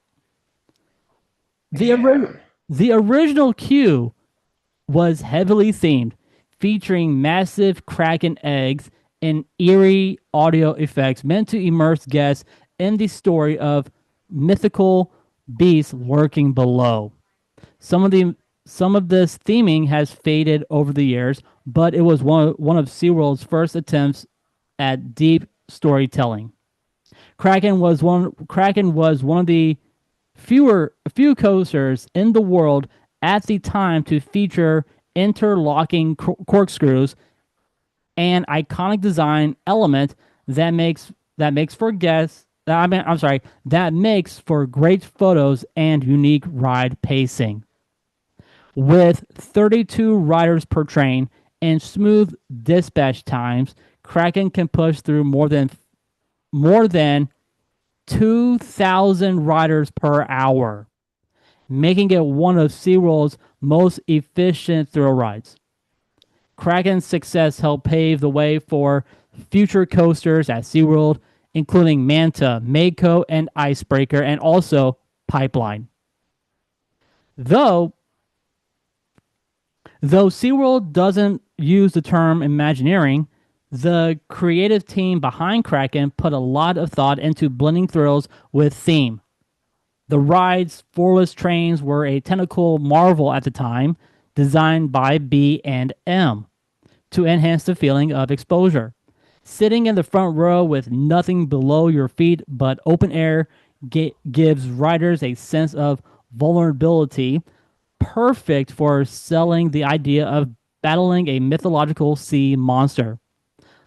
The, ori- Yeah. the original queue was heavily themed, featuring massive Kraken eggs and eerie audio effects meant to immerse guests in the story of mythical beasts lurking below. Some of the some of this theming has faded over the years, but it was one of SeaWorld's first attempts at deep storytelling. Kraken was one of the few coasters in the world at the time to feature interlocking corkscrews, an iconic design element that makes for guests. I'm sorry, that makes for great photos and unique ride pacing. With 32 riders per train and smooth dispatch times, Kraken can push through more than 2,000 riders per hour, making it one of SeaWorld's most efficient thrill rides. Kraken's success helped pave the way for future coasters at SeaWorld, including Manta, Mako, and Icebreaker, and also Pipeline. Though Though SeaWorld doesn't use the term Imagineering, the creative team behind Kraken put a lot of thought into blending thrills with theme. The ride's floorless trains were a technical marvel at the time, designed by B&M to enhance the feeling of exposure. Sitting in the front row with nothing below your feet but open air gives riders a sense of vulnerability, perfect for selling the idea of battling a mythological sea monster.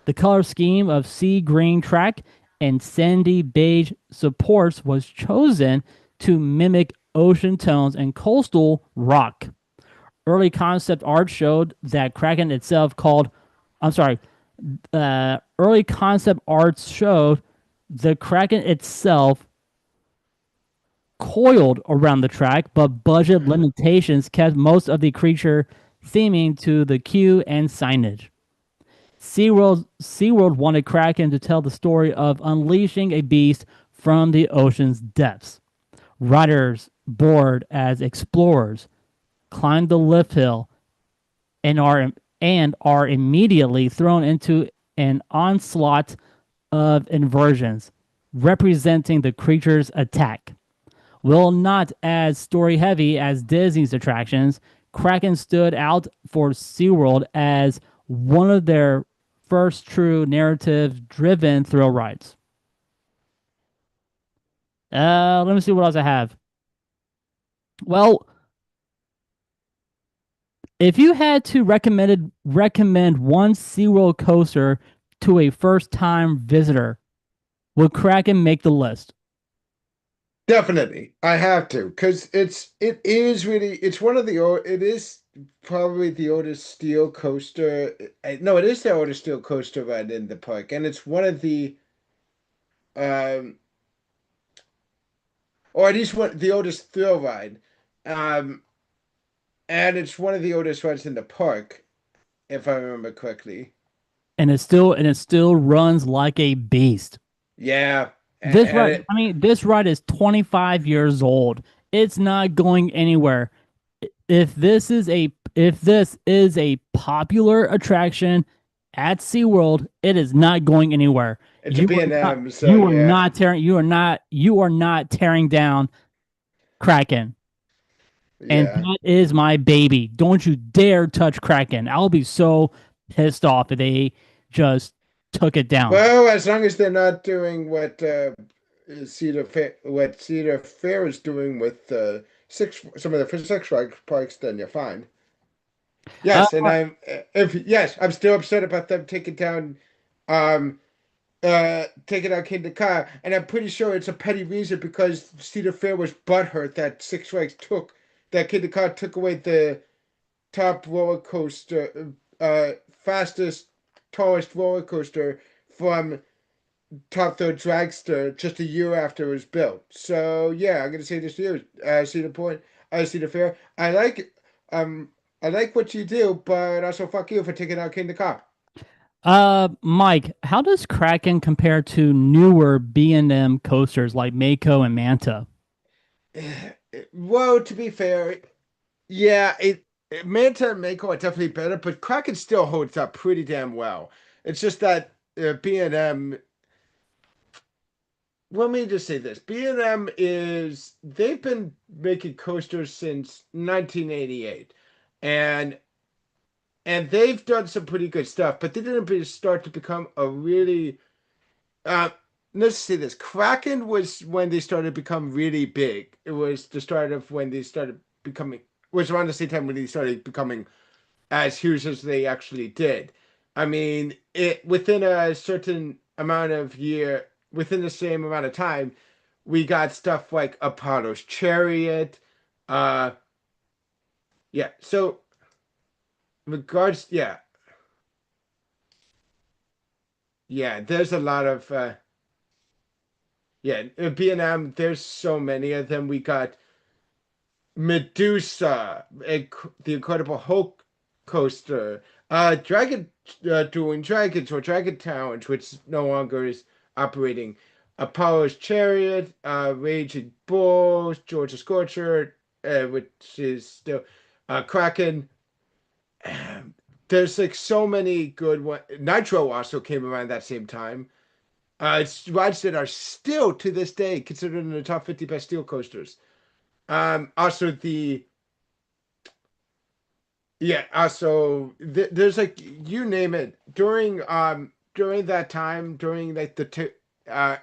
The color scheme of sea green track and sandy beige supports was chosen to mimic ocean tones and coastal rock. Early concept art showed that Kraken itself called, I'm sorry, early concept arts showed the Kraken itself coiled around the track, but budget limitations kept most of the creature theming to the queue and signage. SeaWorld wanted Kraken to tell the story of unleashing a beast from the ocean's depths. Riders board as explorers climb the lift hill and are immediately thrown into an onslaught of inversions, representing the creature's attack. While not as story heavy as Disney's attractions, Kraken stood out for SeaWorld as one of their first true narrative driven thrill rides. Let me see what else I have. Well, if you had to recommend one SeaWorld coaster to a first time visitor, would Kraken make the list? Definitely, I have to because it is really it's one of the it is probably the oldest steel coaster. No, it is the oldest steel coaster ride in the park, and it's one of the um or at least one the oldest thrill ride, um, and it's one of the oldest rides in the park, if I remember correctly. And it still runs like a beast. Yeah, This and ride, it I mean, this ride is 25 years old. It's not going anywhere. If this is a popular attraction at SeaWorld, it is not going anywhere. it's a You B are and not M, so you are yeah. not tearing you are not tearing down Kraken. And Yeah. that is my baby. Don't you dare touch Kraken. I'll be so pissed off if they just took it down. Well, as long as they're not doing what Cedar Fair is doing with some of the Six Flags parks, then you're fine. Uh, Yes, and I'm still upset about them um taking out Kingda Ka, and I'm pretty sure it's a petty reason because Cedar Fair was butthurt that Six Flags took that Kingda Ka took away the top roller coaster, fastest, tallest roller coaster from Top Thrill Dragster just a year after it was built. So yeah, I'm gonna say this to you. I see the point. I see the fair. Um I like what you do, but also fuck you for taking out King the Cop. Mike, how does Kraken compare to newer B&M coasters like Mako and Manta? Well, to be fair, yeah, Manta and Mako are definitely better, but Kraken still holds up pretty damn well. It's just that B&M. Let me just say this: B&M is they've been making coasters since 1988, and they've done some pretty good stuff, but they didn't start to become a really uh let's say this. Kraken was when they started to become really big. It was the start of when they started becoming was around the same time when they started becoming as huge as they actually did. I mean, it within a certain amount of year within the same amount of time, we got stuff like Apollo's Chariot. Uh yeah, so regards yeah, yeah, there's a lot of yeah, B&M, there's so many of them. We got Medusa, the Incredible Hulk coaster, Dragon, doing Dragons or Dragon Towers, which no longer is operating. Apollo's Chariot, Raging Bulls, Georgia Scorcher, which is still Kraken. There's like so many good ones. Nitro also came around that same time. It's rides that are still to this day considered in the top 50 best steel coasters. Also the yeah, also there's like you name it during that time during uh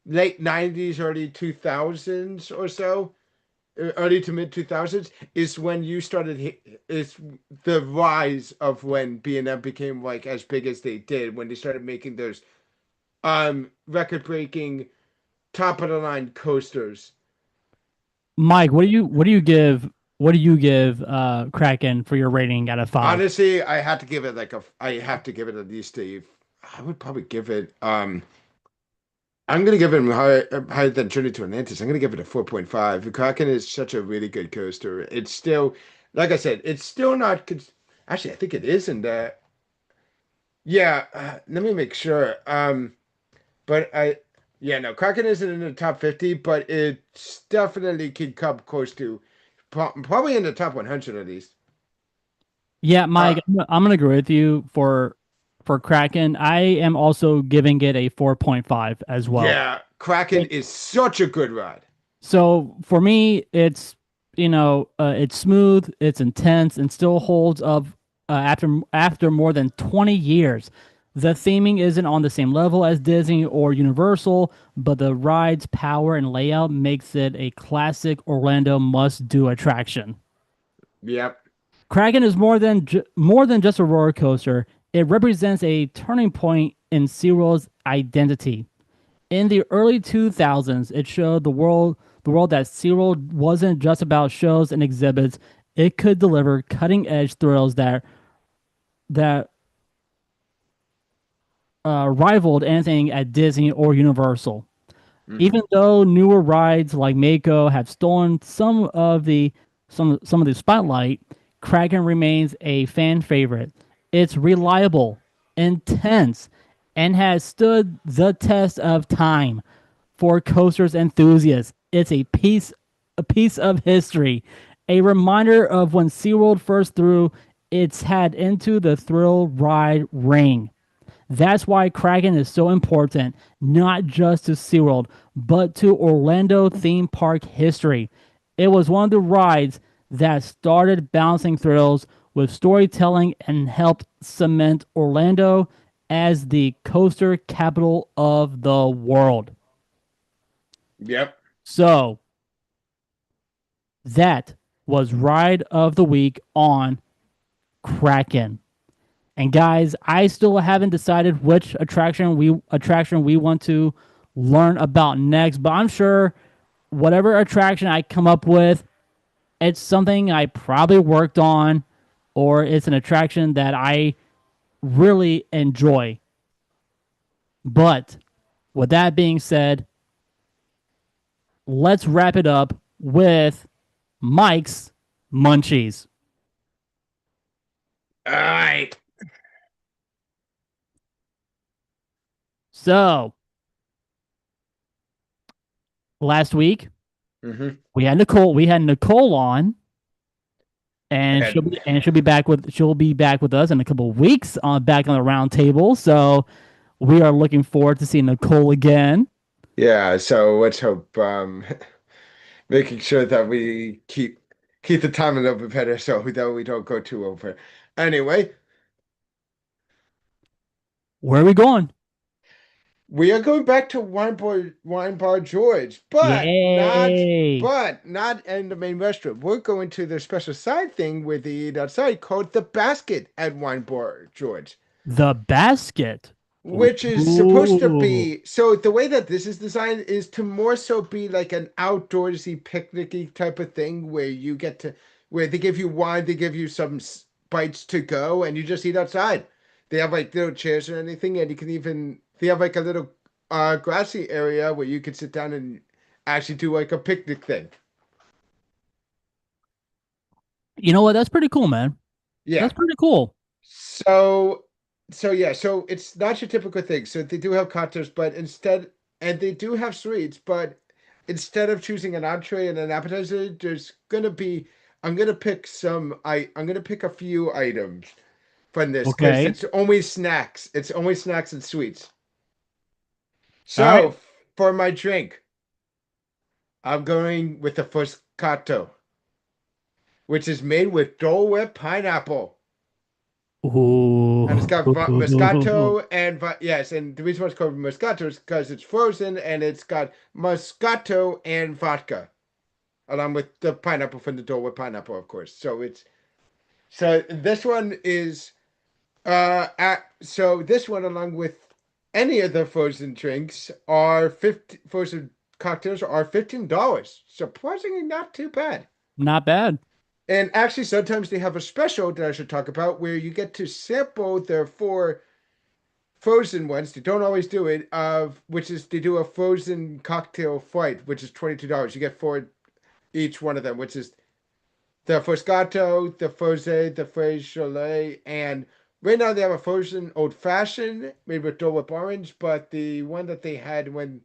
late 90s, early 2000s or so. early to mid 2000s is when you started is the rise of when B&M became like as big as they did when they started making those record breaking top of the line coasters. Mike, what do you give Kraken for your rating out of 5? Honestly, I have to give it at least a I would probably give it I'm gonna give it higher than Journey to Atlantis. I'm gonna give it a 4.5. The Kraken is such a really good coaster. It's still, like I said, it's still not. Actually, I think it is in the. Yeah, let me make sure. But yeah, no, Kraken isn't in the top 50, but it's definitely could come close to, probably in the top 100 at least. Yeah, Uh, Mike, I'm gonna agree with you for Kraken. I am also giving it a 4.5 as well. yeah, Kraken is such a good ride. So for me, it's it's smooth, it's intense, and still holds up after more than 20 years. The theming isn't on the same level as Disney or Universal, but the ride's power and layout makes it a classic Orlando must-do attraction. Yep. Kraken is more than just a roller coaster. It represents a turning point in SeaWorld's identity. In the early 2000s, it showed the world that SeaWorld wasn't just about shows and exhibits. It could deliver cutting-edge thrills that rivaled anything at Disney or Universal. Even Hmm. though newer rides like Mako have stolen some of the spotlight, Kraken remains a fan favorite. It's reliable, intense, and has stood the test of time. For coasters enthusiasts, it's a piece of history, a reminder of when SeaWorld first threw its hat into the thrill ride ring. That's why Kraken is so important, not just to SeaWorld, but to Orlando theme park history. It was one of the rides that started balancing thrills with storytelling and helped cement Orlando as the coaster capital of the world. Yep. So that was Ride of the Week on Kraken. And guys, I still haven't decided which attraction we want to learn about next, but I'm sure whatever attraction I come up with, it's something I probably worked on or it's an attraction that I really enjoy. But with that being said, let's wrap it up with Mike's Munchies. All right. So, last week Hmm. we had Nicole on and And she'll be back with us in a couple of weeks on back on the round table. So we are looking forward to seeing Nicole again. yeah, so let's hope making sure that we keep the time a little bit better so that we don't go too over. Anyway, Where are we going? we are going back to Wine Bar George, Yay! but not in the main restaurant. We're going to the special side thing where they eat outside called the Basket at Wine Bar George. The basket. Which is supposed to Ooh. be so the way that this is designed is to more so be like an outdoorsy picnicky type of thing where you get to where they give you wine, they give you some bites to go, and you just eat outside. They have like little chairs or anything, and you can even they have like a little grassy area where you can sit down and actually do like a picnic thing. You know what? That's pretty cool, man. Yeah. That's pretty cool. So, so yeah, so it's not your typical thing. So they do have cocktails, but instead, and they do have sweets, but instead of choosing an entree and an appetizer, there's gonna be, I'm gonna pick a few items from this because Okay. it's only snacks. It's only snacks and sweets. All right. So for my drink, I'm going with the Foscato, which is made with Dole Whip pineapple. And it's Ooh. got Moscato and yes, and the reason why it's called Moscato is because it's frozen and it's got Moscato and vodka. along with the pineapple from the Dole Whip pineapple, of course. So this one is so this one along with any of the frozen drinks are 50 frozen cocktails are $15. Surprisingly not too bad. Not bad. And actually sometimes they have a special that I should talk about where you get to sample their four frozen ones. They don't always do it, which is they do a frozen cocktail flight, which is $22. You get four each one of them, which is the Foscato, the Froze, the Fraise Gelée, and right now they have a frozen old fashioned made with Dole Whip orange, but the one that they had when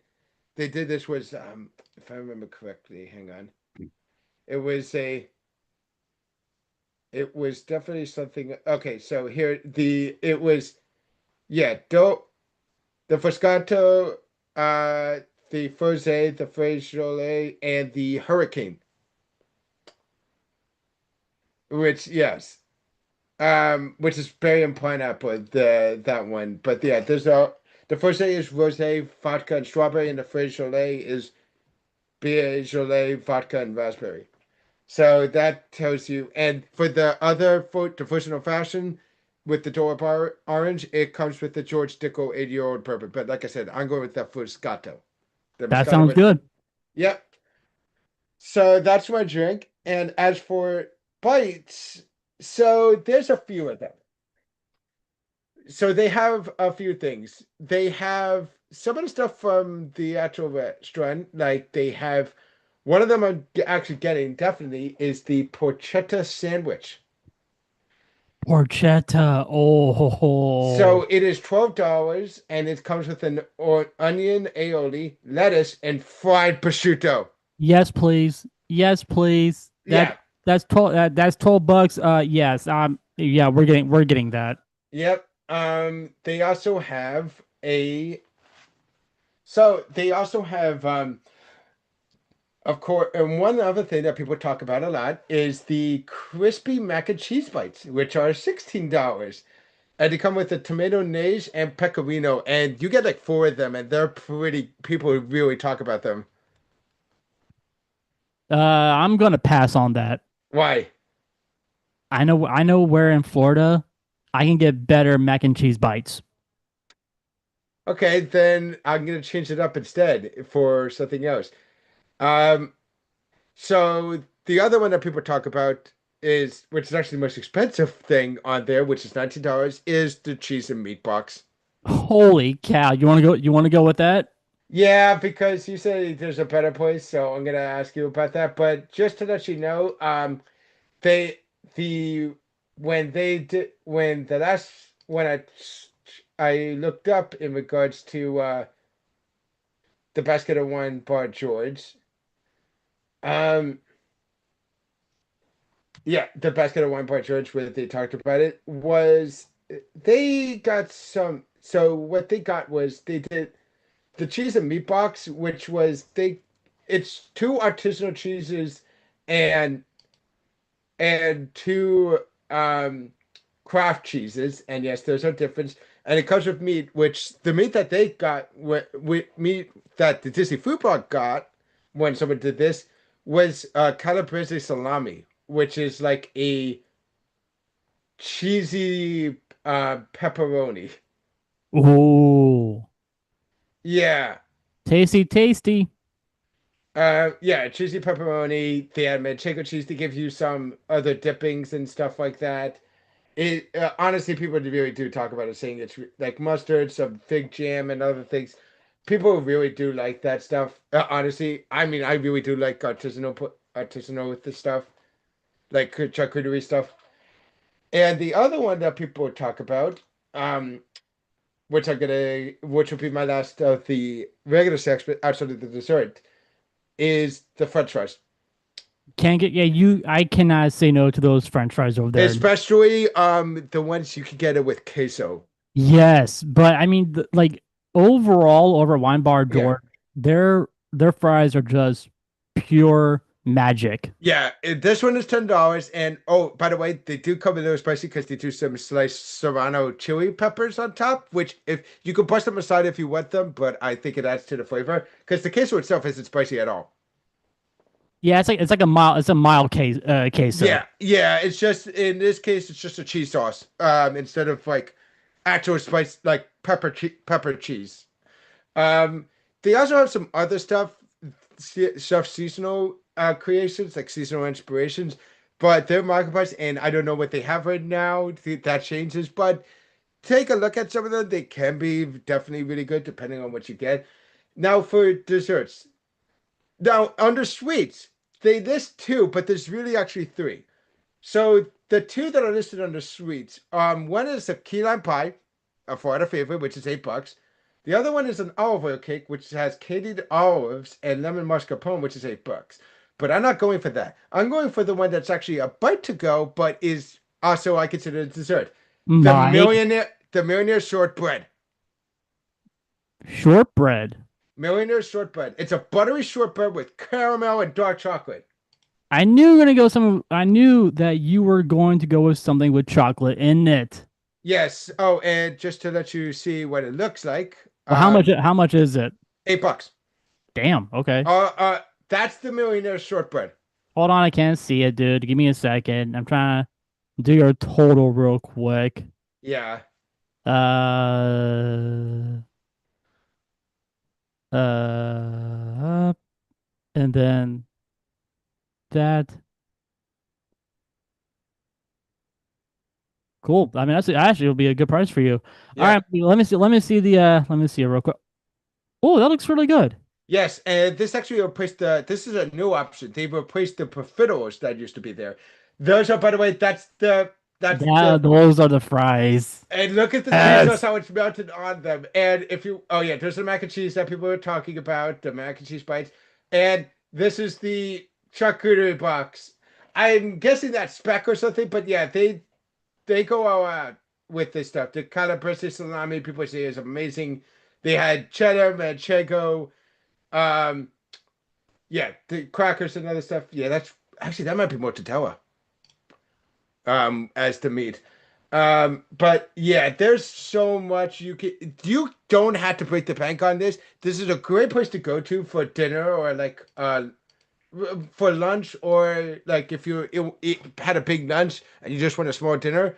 they did this was, if I remember correctly, hang on, it was a, it was definitely something. Okay, so here it was, yeah, the Foscato, the Froze, the Fraise Gelée, and the Hurricane. Which yes, which is berry and pineapple, that one. But yeah, the first day is rosé, vodka, and strawberry, and the Fraise Gelée is beer, gelée, vodka, and raspberry. So that tells you. And for the other the first and fashion with the Dole Whip orange, it comes with the George Dickel 80-year-old bourbon. But like I said, I'm going with the Fuscato. The That Moscato sounds with, good. yep. So that's my drink. And as for bites, so there's a few of them. So they have a few things. They have some of the stuff from the actual restaurant. Like they have one of them I'm actually getting definitely is the porchetta sandwich. Porchetta. Oh, So it is $12 and it comes with an onion aioli, lettuce, and fried prosciutto. yes, please. Yes, please. Yeah. That's 12. That's $12. Yes. Yeah, we're getting that. Yep. They also have a. So they also have of course, and one other thing that people talk about a lot is the crispy mac and cheese bites, which are $16. And they come with the tomato neige and pecorino, and you get like four of them, and they're pretty. People really talk about them. I'm gonna pass on that. Why? I know where in Florida I can get better mac and cheese bites. Okay, then I'm gonna change it up instead for something else. Um, so the other one that people talk about is, which is actually the most expensive thing on there, which is $19, is the cheese and meat box. Holy cow! You want to go? You want to go with that? Yeah, because you said there's a better place, so I'm gonna ask you about that. But just to let you know, they the when they did when the last when I looked up in regards to the basket of wine bar George, um, yeah, the basket of wine bar George where they talked about it was they got some. So what they got was they did the cheese and meat box, which was it's two artisanal cheeses and two craft cheeses, and yes, there's a difference. And it comes with meat, which the meat that they got with meat that the Disney Food Park got when someone did this was calabrese salami, which is like a cheesy pepperoni. Ooh, Yeah. tasty, tasty. Yeah, cheesy pepperoni. They had manchego cheese to give you some other dippings and stuff like that. It honestly, people really do talk about it, saying it's like mustard, some fig jam, and other things. People really do like that stuff. Honestly, I mean, I really do like artisanal with this stuff, like charcuterie stuff. And the other one that people talk about, um, which will be my last of the regular sex, but outside of the dessert, is the French fries. Can't get you. I cannot say no to those French fries over there. Especially the ones you can get it with queso. Yes, but I mean, like overall, over Wine Bar Yeah. Door, their fries are just pure magic. Yeah, this one is $10. And oh, by the way, they do come a little spicy because they do some sliced serrano chili peppers on top, which if you can bust them aside if you want them, but I think it adds to the flavor because the queso itself isn't spicy at all. Yeah, it's a mild case queso. Yeah. It's just in this case, it's just a cheese sauce. Instead of like actual spice like pepper cheese. Um, they also have some other stuff seasonal creations, like seasonal inspirations, but they're market price, and I don't know what they have right now. That changes, but take a look at some of them. They can be definitely really good depending on what you get. Now for desserts. Now under sweets, they list two, but there's really actually three. So the two that are listed under sweets, one is a key lime pie, a Florida favorite, which is $8. The other one is an olive oil cake, which has candied olives and lemon mascarpone, which is $8. But I'm not going for that. I'm going for the one that's actually a bite to go, but is also I consider a dessert. Mike, The millionaire shortbread. shortbread. Millionaire shortbread. It's a buttery shortbread with caramel and dark chocolate. I knew you were gonna go some. I knew that you were going to go with something with chocolate in it. Yes. Oh, and just to let you see what it looks like, Well, how much is it? $8. Damn. Okay. That's the millionaire shortbread. Hold on, I can't see it, dude. Give me a second. I'm trying to do your total real quick. Yeah. Uh, and then that. Cool. I mean, that's actually will be a good price for you. All Yeah. right, let me see. Let me see it real quick. Oh, that looks really good. Yes, and this actually replaced this is a new option. They've replaced the profiteroles that used to be there. Those are, by the way, that's Yeah, the those are the fries. and look at the cheese sauce, Yes. how it's melted on them. And if you oh yeah, there's the mac and cheese that people are talking about, the mac and cheese bites. And this is the charcuterie box. I'm guessing that's speck or something, but yeah, they go all out with this stuff. The kind of British salami people say is amazing. They had cheddar, manchego, um, yeah, the crackers and other stuff. Yeah, that's actually that might be mortadella, as the meat. But yeah, there's so much you don't have to break the bank on this. This is a great place to go to for dinner or like for lunch or like if had a big lunch and you just want a small dinner.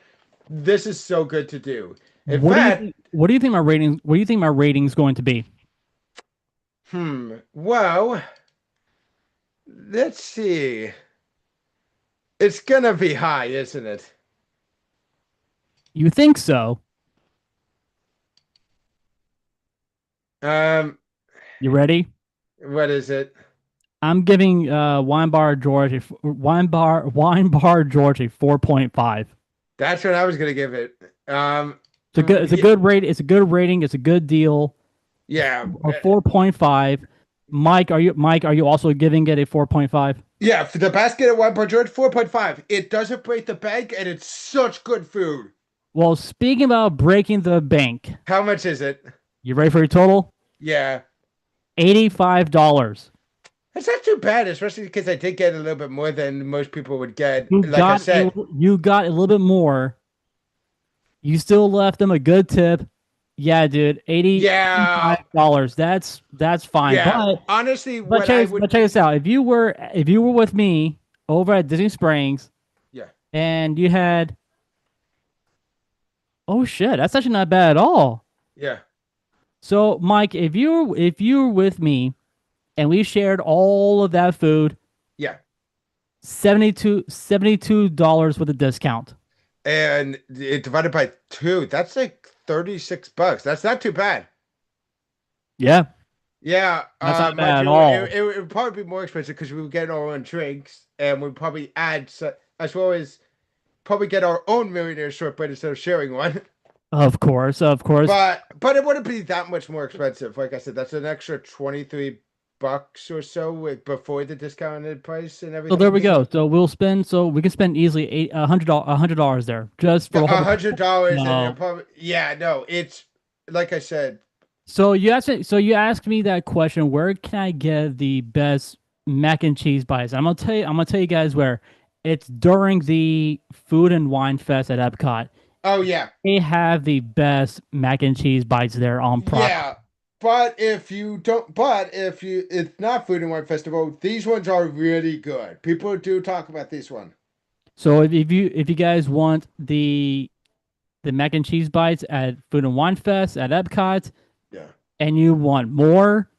This is so good to do. In fact, What do you think my rating? What do you think my rating's going to be? well, let's see. It's gonna be high, isn't it? You think so? Um, You ready? what is it? I'm giving Wine Bar George a 4.5. That's what I was gonna give it. It's a Yeah, good rate. It's a good rating. It's a good deal. yeah, A 4.5. Mike, are you also giving it a 4.5? yeah. For the basket at 1 per George, 4.5. It doesn't break the bank, and it's such good food. Well, speaking about breaking the bank, How much is it? you ready for your total? Yeah, $85. that's not too bad, especially because I did get a little bit more than most people would get. You Like I got said, you got a little bit more. You still left them a good tip. Yeah, dude, yeah, $85. That's fine. yeah. Honestly, But what I would, check this out. If you were with me over at Disney Springs yeah, and you had oh shit, that's actually not bad at all. yeah, So, Mike, if you were with me and we shared all of that food, yeah. $72 with a discount. And it divided by two, that's like $36. That's not too bad. Yeah, Yeah, that's not mind bad at you, all. it would probably be more expensive because we would get our own drinks and we'd probably as well as probably get our own millionaire shortbread instead of sharing one. Of course, of course. But it wouldn't be that much more expensive. Like I said, that's an extra $23 or so before the discounted price and So there we everything. go. So we can spend easily $100 there just for The the whole. $100 and it'll No. probably yeah, no, it's like I said, So you asked me that question. Where can I get the best mac and cheese bites? I'm gonna tell you guys where. It's during the Food and Wine Fest at Epcot. oh yeah. They have the best mac and cheese bites there on property. Yeah. But if you don't, but if you, it's not Food and Wine Festival. These ones are really good. People do talk about this one. So if you guys want the mac and cheese bites at Food and Wine Fest at Epcot, Yeah. and you want more,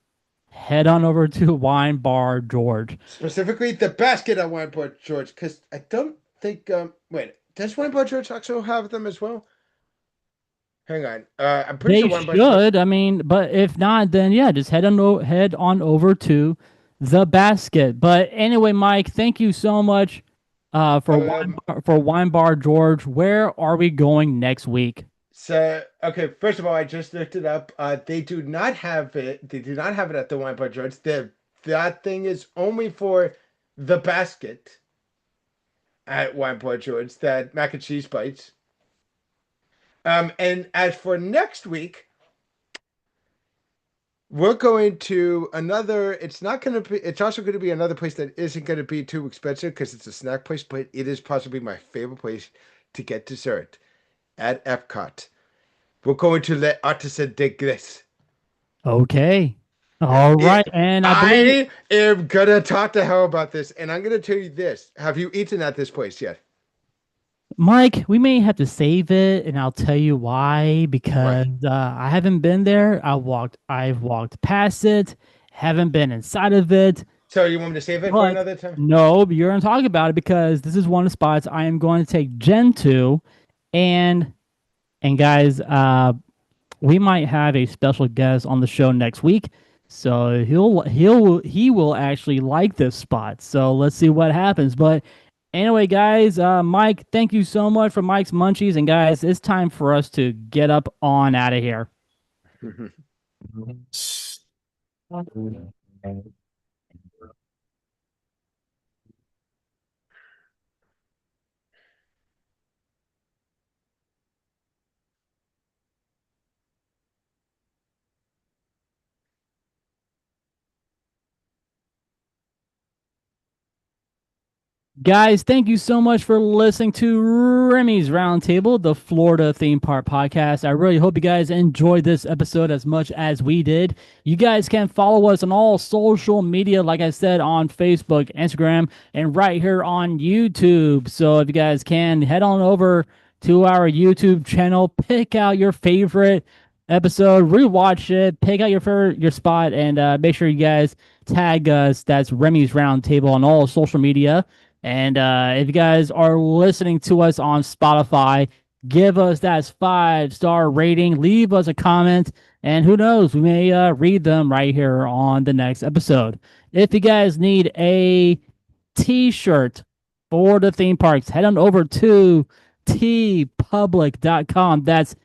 head on over to Wine Bar George. Specifically, the basket at Wine Bar George, because I don't think. Wait, does Wine Bar George also have them as well? Hang on. I'm pretty They sure Wine Bar George. should. I mean, but if not, then yeah, just head on over to the basket. But anyway, Mike, thank you so much Um, for Wine Bar George. Where are we going next week? So, okay, first of all, I just looked it up. They do not have it. They do not have it at the Wine Bar George. That thing is only for the basket at Wine Bar George. That mac and cheese bites. And as for next week, we're going to another. It's not going to be. It's also going to be another place that isn't going to be too expensive because it's a snack place, but it is possibly my favorite place to get dessert at Epcot. We're going to let Artisan digress. Okay. All right. And I believe I am gonna talk to her about this, and I'm gonna tell you this. Have you eaten at this place yet? Mike, we may have to save it, and I'll tell you why. Why? Because I haven't been there. I've walked past it, haven't been inside of it. So you want me to save it for But another time? no, but you're going to talk about it because this is one of the spots I am going to take Jen to, and guys, we might have a special guest on the show next week, so he will actually like this spot. So let's see what happens. But anyway, guys, Mike, thank you so much for Mike's Munchies, and guys, it's time for us to get up on out of here. Guys, thank you so much for listening to Remy's Roundtable, the Florida theme park podcast. I really hope you guys enjoyed this episode as much as we did. You guys can follow us on all social media, like I said, on Facebook, Instagram, and right here on YouTube. So if you guys can, head on over to our YouTube channel, pick out your favorite episode, rewatch it, pick out your spot, and make sure you guys tag us. That's Remy's Roundtable on all social media. And if you guys are listening to us on Spotify, give us that 5-star rating, leave us a comment, and who knows, we may read them right here on the next episode. If you guys need a t-shirt for the theme parks, head on over to teepublic.com. That's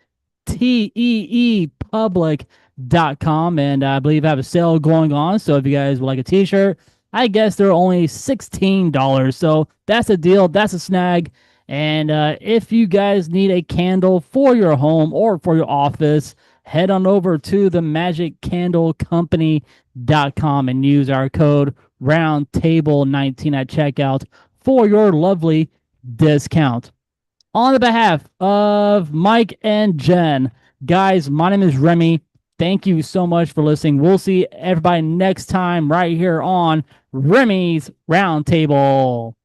teepublic.com. And I believe I have a sale going on. So if you guys would like a t-shirt, I guess they're only $16. So that's a deal. That's a snag. And if you guys need a candle for your home or for your office, head on over to the magiccandlecompany.com and use our code roundtable19 at checkout for your lovely discount. On the behalf of Mike and Jen, guys, my name is Remy. Thank you so much for listening. We'll see everybody next time right here on Remy's Roundtable.